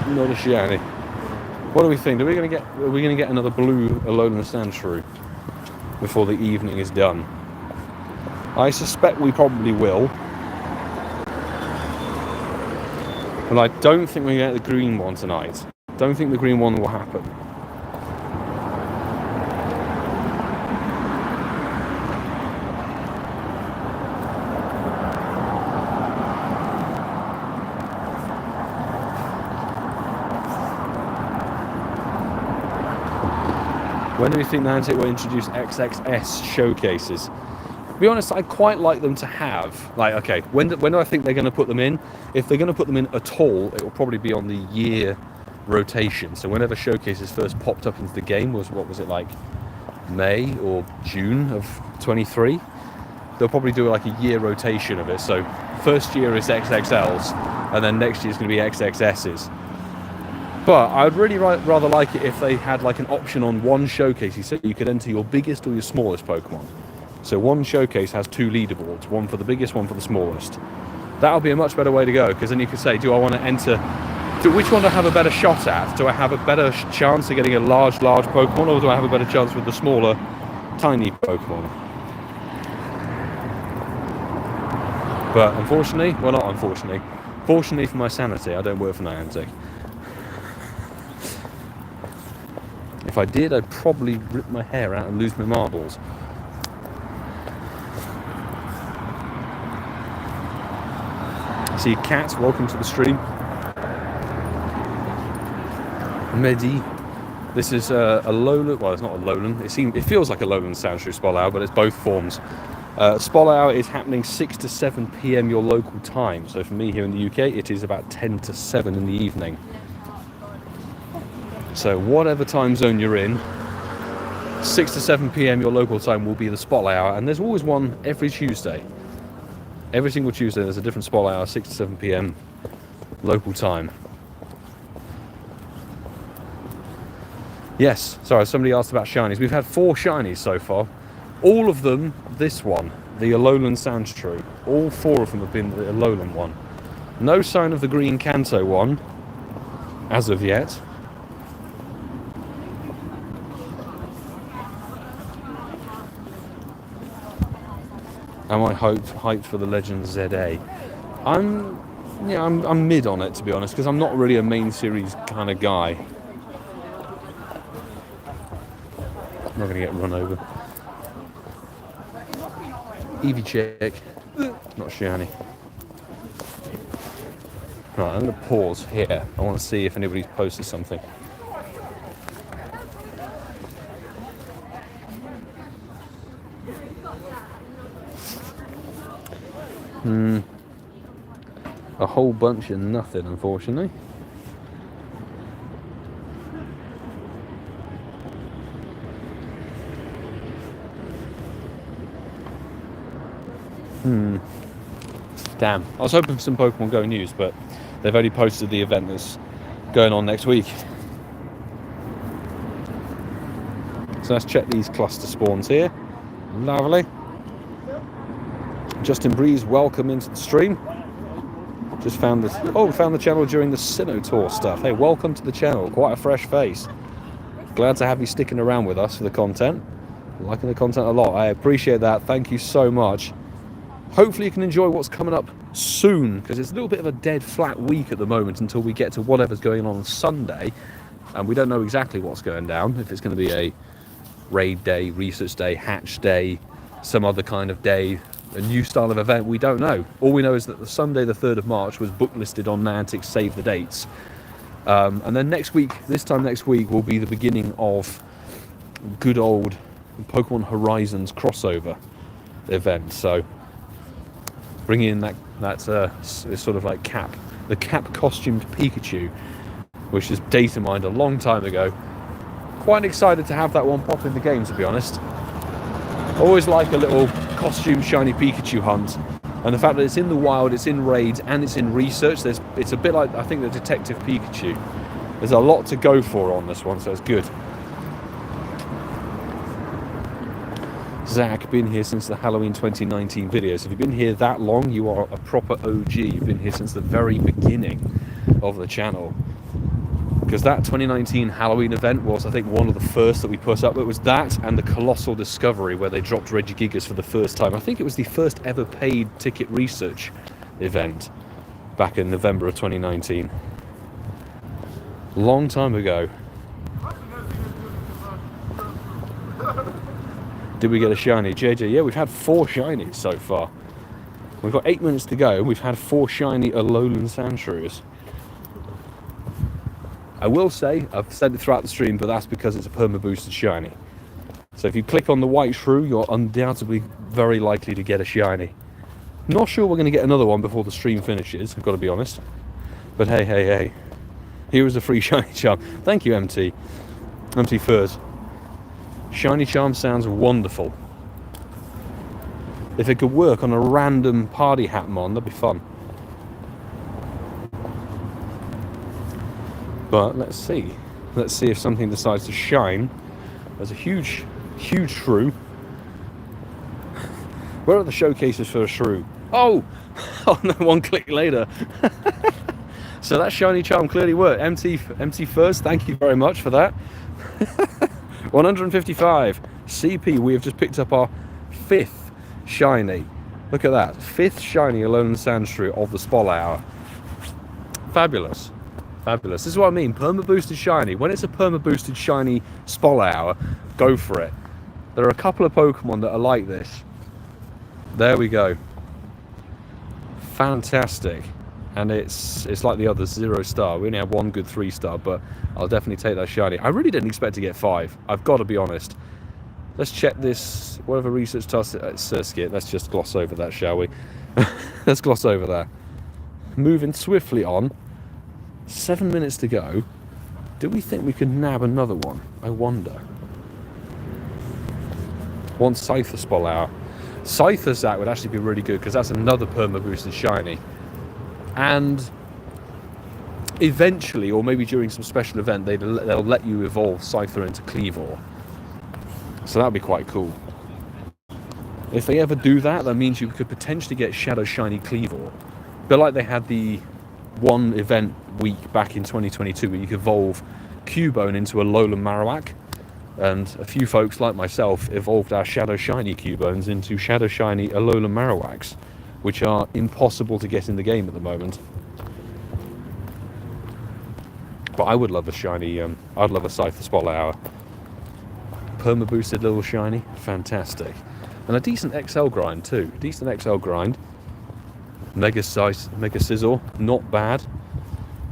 Not a shiny. What do we think? Are we going to get another blue alolan Sandshrew before the evening is done? I suspect we probably will. But I don't think we get the green one tonight. Don't think the green one will happen. When do we think Niantic will introduce XXS showcases? To be honest, I quite like them to have. Like, okay, when do I think they're going to put them in? If they're going to put them in at all, it will probably be on the year rotation. So whenever showcases first popped up into the game was, what was it, like May or June of 23? They'll probably do like a year rotation of it. So first year is XXLs, and then next year is going to be XXSs. But I'd really rather like it if they had like an option on one showcase. So you could enter your biggest or your smallest Pokemon. So one showcase has 2 leaderboards, one for the biggest, one for the smallest. That would be a much better way to go, because then you could say, do I want to enter, which one do I have a better shot at? Do I have a better chance of getting a large Pokemon, or do I have a better chance with the smaller, tiny Pokemon? But unfortunately, well, not unfortunately, fortunately for my sanity, I don't work for Niantic. If I did, I'd probably rip my hair out and lose my marbles. See, Cat, welcome to the stream. Medi. This is a alolan, well, it's not a alolan. It feels like a alolan Sandshrew Spolao, but it's both forms. Spolao is happening 6 to 7 p.m. your local time. So for me here in the UK, it is about 10 to 7 in the evening. So whatever time zone you're in, 6 to 7 p.m. your local time will be the spot hour, and there's always one every Tuesday. Every single Tuesday there's a different spot hour, 6 to 7 p.m. local time. Yes, sorry, somebody asked about shinies. We've had 4 shinies so far. All of them, this one, the alolan Sandshrew. All 4 of them have been the alolan one. No sign of the green kanto one, as of yet. Am I hyped for the Legends ZA? I'm mid on it, to be honest, because I'm not really a main series kind of guy. I'm not going to get run over. Eevee check. Not shiny. Right, I'm going to pause here. I want to see if anybody's posted something. A whole bunch of nothing, unfortunately. Damn. I was hoping for some Pokemon Go news, but they've only posted the event that's going on next week. So let's check these cluster spawns here. Lovely. Justin Breeze, welcome into the stream. Just found this. Oh, found the channel during the Sinnoh Tour stuff. Hey, welcome to the channel. Quite a fresh face. Glad to have you sticking around with us for the content. Liking the content a lot. I appreciate that. Thank you so much. Hopefully you can enjoy what's coming up soon, because it's a little bit of a dead flat week at the moment until we get to whatever's going on Sunday, and we don't know exactly what's going down. If it's going to be a raid day, research day, hatch day, some other kind of day, a new style of event, we don't know. All we know is that the Sunday the 3rd of March was book listed on Niantic's Save the Dates, and then next week, this time next week, will be the beginning of good old Pokemon Horizons crossover event. So bringing in that sort of like the cap costumed Pikachu, which is data mined a long time ago. Quite excited to have that one pop in the game, to be honest. Always like a little costume shiny Pikachu hunt, and the fact that it's in the wild, it's in raids, and it's in research. It's a bit like, I think, the Detective Pikachu. There's a lot to go for on this one, so it's good. Zach, been here since the Halloween 2019 videos. If you've been here that long, you are a proper OG. You've been here since the very beginning of the channel. Because that 2019 Halloween event was, I think, one of the first that we put up. It was that and the Colossal Discovery, where they dropped Regigigas for the first time. I think it was the first ever paid ticket research event back in November of 2019. Long time ago. Did we get a shiny? JJ, yeah, we've had 4 shinies so far. We've got 8 minutes to go. We've had 4 shiny alolan Sandshrews. I will say, I've said it throughout the stream, but that's because it's a perma-boosted shiny. So if you click on the white shrew, you're undoubtedly very likely to get a shiny. Not sure we're going to get another one before the stream finishes, I've got to be honest. But hey. Here is a free shiny charm. Thank you, MT. MT Furs. Shiny charm sounds wonderful. If it could work on a random party hat mon, that'd be fun. But let's see. Let's see if something decides to shine. There's a huge shrew. Where are the showcases for a shrew? Oh! Oh no, 1 click later. So that shiny charm clearly worked. MT first, thank you very much for that. 155. CP, we have just picked up our 5th shiny. Look at that. 5th shiny alolan Sandshrew of the Spol Hour. Fabulous. Fabulous. This is what I mean. Perma-boosted shiny. When it's a perma-boosted shiny Spol Hour, go for it. There are a couple of Pokemon that are like this. There we go. Fantastic. And it's like the others, 0 star. We only have 1 good 3 star, but I'll definitely take that shiny. I really didn't expect to get 5. I've got to be honest. Let's check this, whatever research task at Surskit. Let's just gloss over that, shall we? Let's gloss over that. Moving swiftly on. 7 minutes to go. Do we think we could nab another one? I wonder. One Scyther Spol Hour. Scyther Zach would actually be really good, because that's another perma-boosted shiny. And eventually, or maybe during some special event, they'll let you evolve Scyther into Cleavor. So that'd be quite cool. If they ever do that, that means you could potentially get Shadow Shiny Cleavor. A bit like they had the one event week back in 2022 where you could evolve Cubone into a Alolan Marowak. And a few folks like myself evolved our Shadow Shiny Cubones into Shadow Shiny Alolan Marowaks, which are impossible to get in the game at the moment. But I would love a shiny, I'd love a Scyther Spol Hour. Perma-boosted little shiny, fantastic. And a decent XL grind too, decent XL grind. Mega Sizzle, not bad.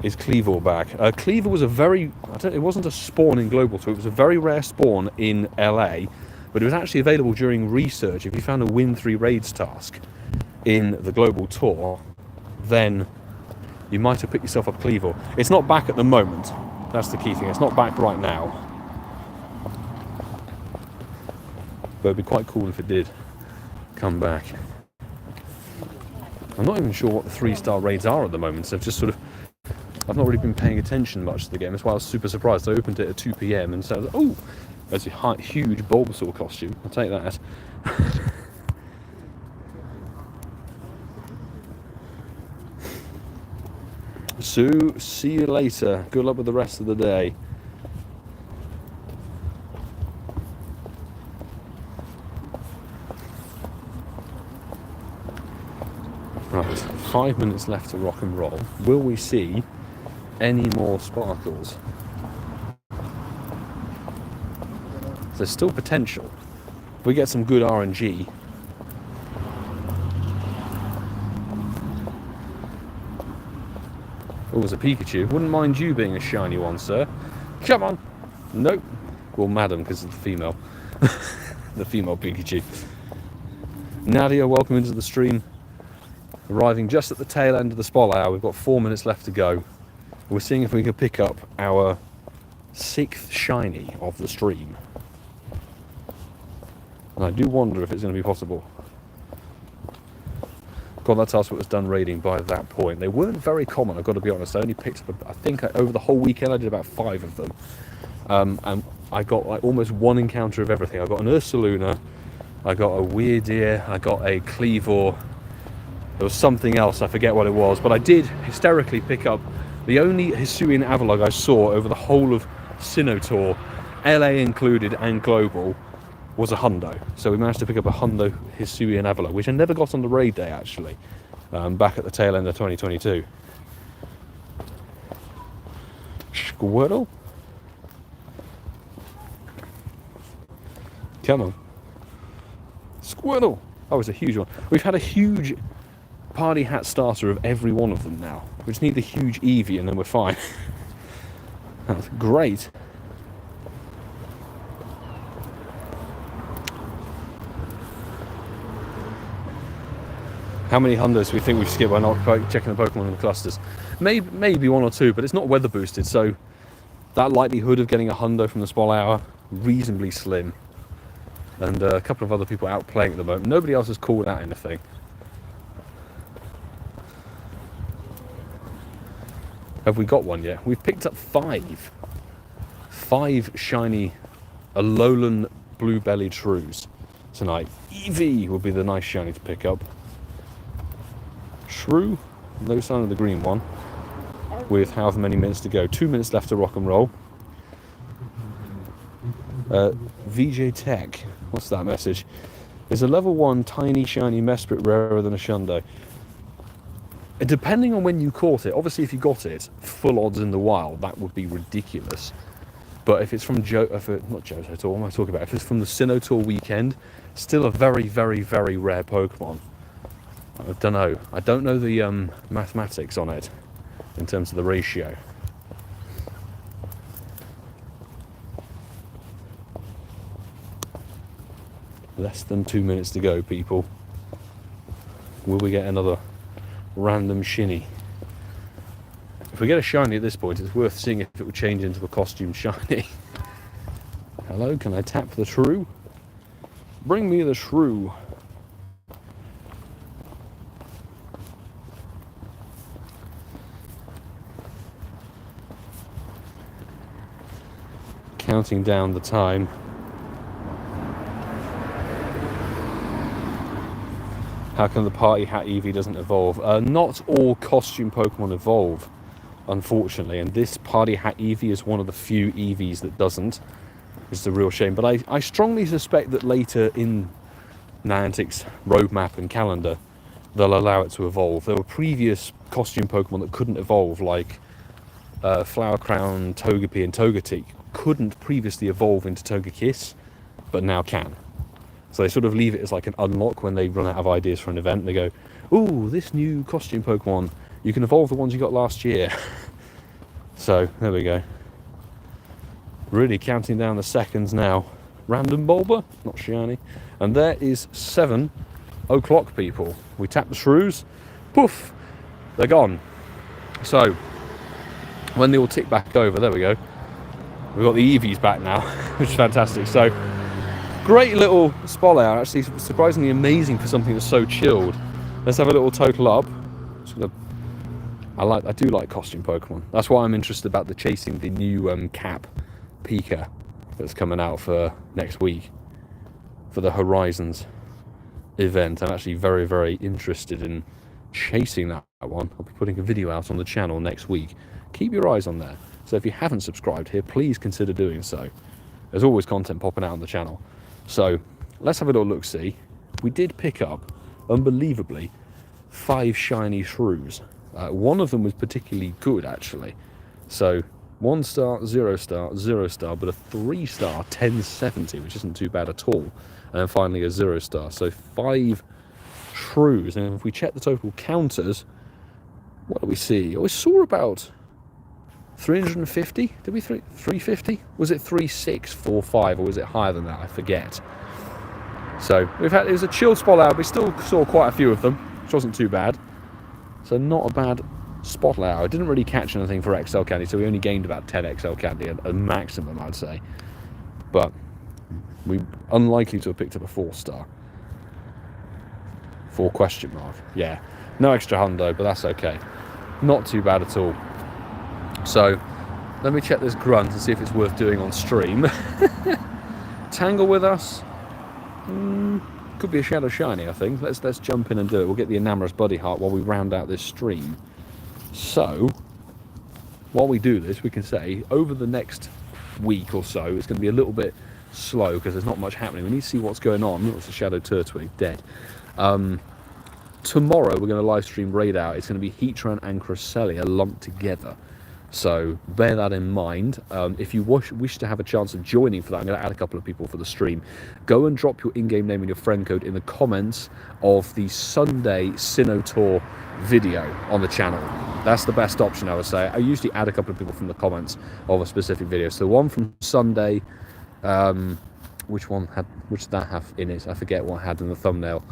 Is Cleavor back? Cleavor was it wasn't a spawn in Global Tour, it was a very rare spawn in LA, but it was actually available during research. If you found a Win 3 Raids task in the Global Tour, then you might have picked yourself up Cleavor. It's not back at the moment. That's the key thing. It's not back right now. But it'd be quite cool if it did come back. I'm not even sure what the 3-star raids are at the moment, so I've just sort of... I've not really been paying attention much to the game. That's why I was super surprised. I opened it at 2 PM and said, oh, there's a huge Bulbasaur costume. I'll take that. Sue, see you later. Good luck with the rest of the day. Right, 5 minutes left to rock and roll. Will we see any more sparkles? There's still potential. If we get some good RNG. Oh, there's a Pikachu. Wouldn't mind you being a shiny one, sir. Come on. Nope. Well, madam, because it's the female. The female Pikachu. Nadia, welcome into the stream. Arriving just at the tail end of the spot hour. We've got 4 minutes left to go. We're seeing if we can pick up our 6th shiny of the stream. And I do wonder if it's going to be possible. God, that's us what was done raiding by that point. They weren't very common, I've got to be honest. I only picked up, I think over the whole weekend I did about 5 of them. And I got like almost one encounter of everything. I got an Ursaluna, I got a Weirdeer, I got a Cleavor. There was something else, I forget what it was, but I did hysterically pick up the only Hisuian Avalugg I saw over the whole of Sinnoh, LA included and global, was a hundo. So we managed to pick up a hundo Hisuian Avalugg, which I never got on the raid day actually, back at the tail end of 2022. Squirtle? Come on. Squirtle! Oh, it's a huge one. We've had a huge party hat starter of every one of them now. We just need the huge Eevee and then we're fine. That's great. How many hundos do we think we've skipped by not checking the Pokemon in the clusters? Maybe 1 or 2, but it's not weather boosted, so that likelihood of getting a hundo from the spot hour, reasonably slim. And a couple of other people out playing at the moment. Nobody else has called out anything. Have we got one yet? We've picked up 5. 5 shiny alolan blue-bellied shrews tonight. Eevee would be the nice shiny to pick up. Shrew, no sign of the green one. With however many minutes to go. 2 minutes left to rock and roll. VJ Tech, what's that message? Is a level 1 tiny shiny Mesprit rarer than a Shundo? Depending on when you caught it, obviously if you got it full odds in the wild, that would be ridiculous. But if it's from not Johto Tour, what am I talking about? If it's from the Sinnoh Tour weekend, still a very, very, very rare Pokemon. I don't know. I don't know the mathematics on it in terms of the ratio. Less than 2 minutes to go, people. Will we get another random shinny? If we get a shiny at this point, it's worth seeing if it will change into a costume shiny. Hello, can I tap the shrew? Bring me the shrew. Counting down the time. How come the party hat Eevee doesn't evolve? Not all costume Pokemon evolve, unfortunately, and this party hat Eevee is one of the few Eevees that doesn't, which is a real shame. But I strongly suspect that later in Niantic's roadmap and calendar, they'll allow it to evolve. There were previous costume Pokemon that couldn't evolve, like Flower Crown, Togepi, and Togetic couldn't previously evolve into Togekiss, but now can. So they sort of leave it as like an unlock when they run out of ideas for an event. They go, ooh, this new costume Pokemon, you can evolve the ones you got last year. So, there we go. Really counting down the seconds now. Random Bulba, not shiny. And there is 7 o'clock, people. We tap the shrews, poof, they're gone. So, when they all tick back over, there we go. We've got the Eevees back now, which is fantastic. So, great little spot out, actually surprisingly amazing for something that's so chilled. Let's have a little total up. I do like costume Pokemon. That's why I'm interested about the chasing the new Cap Pika that's coming out for next week for the Horizons event. I'm actually very, very interested in chasing that one. I'll be putting a video out on the channel next week. Keep your eyes on there. So if you haven't subscribed here, please consider doing so. There's always content popping out on the channel. So let's have a little look-see. We did pick up, unbelievably, 5 shiny Shrews. One of them was particularly good, actually. So 1 star, 0 star, 0 star, but a 3 star 1070, which isn't too bad at all. And then finally a 0 star. So 5 Shrews. And if we check the total counters, what do we see? Oh, we saw about 350. Did we 350? Was it 3645 or was it higher than that? I forget. So it was a chill spot out. We still saw quite a few of them, which wasn't too bad. So not a bad spot out. I didn't really catch anything for XL candy, so we only gained about 10 XL candy at a maximum, I'd say. But we unlikely to have picked up a 4 star. 4 question mark. Yeah. No extra hundo, but that's okay. Not too bad at all. So let me check this grunt and see if it's worth doing on stream. Tangle with us. Could be a Shadow Shiny, I think. Let's jump in and do it. We'll get the Enamorous Buddy Heart while we round out this stream. So while we do this, we can say over the next week or so, it's going to be a little bit slow because there's not much happening. We need to see what's going on. It's a Shadow Turtwig, dead. Tomorrow we're going to live stream Raid Out. It's going to be Heatran and Cresselia lumped together. So bear that in mind. If you wish to have a chance of joining for that, I'm going to add a couple of people for the stream. Go and drop your in-game name and your friend code in the comments of the Sunday Sinnoh video on the channel. That's the best option, I would say. I usually add a couple of people from the comments of a specific video. So the one from Sunday, which did that have in it? I forget what I had in the thumbnail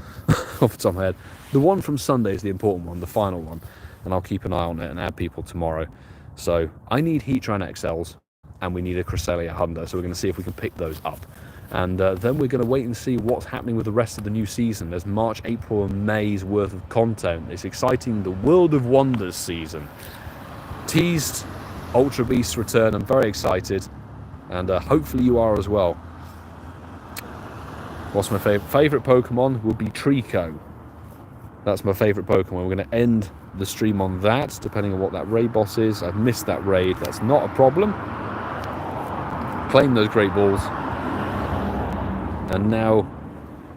off the top of my head. The one from Sunday is the important one, the final one, and I'll keep an eye on it and add people tomorrow. So I need Heatran XLs and we need a Cresselia Hundo, so we're going to see if we can pick those up. And then we're going to wait and see what's happening with the rest of the new season. There's March, April and May's worth of content. It's exciting, the World of Wonders season. Teased Ultra Beast's return. I'm very excited, and hopefully you are as well. What's my favourite Pokemon would be Trico. That's my favourite Pokemon. We're going to end the stream on that, depending on what that raid boss is. I've missed that raid. That's not a problem. Claim those Great Balls. And now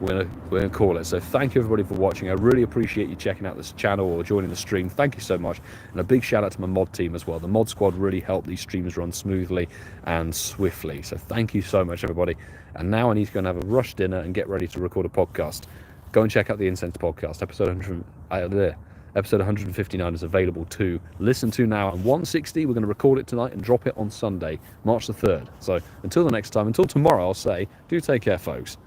we're going to call it. So thank you everybody for watching. I really appreciate you checking out this channel or joining the stream. Thank you so much. And a big shout out to my mod team as well. The mod squad really helped these streams run smoothly and swiftly. So thank you so much, everybody. And now I need to go and have a rush dinner and get ready to record a podcast. Go and check out the Incense podcast. Episode 159 is available to listen to now. And 160, we're going to record it tonight and drop it on Sunday, March the 3rd. So until the next time, until tomorrow, I'll say, do take care, folks.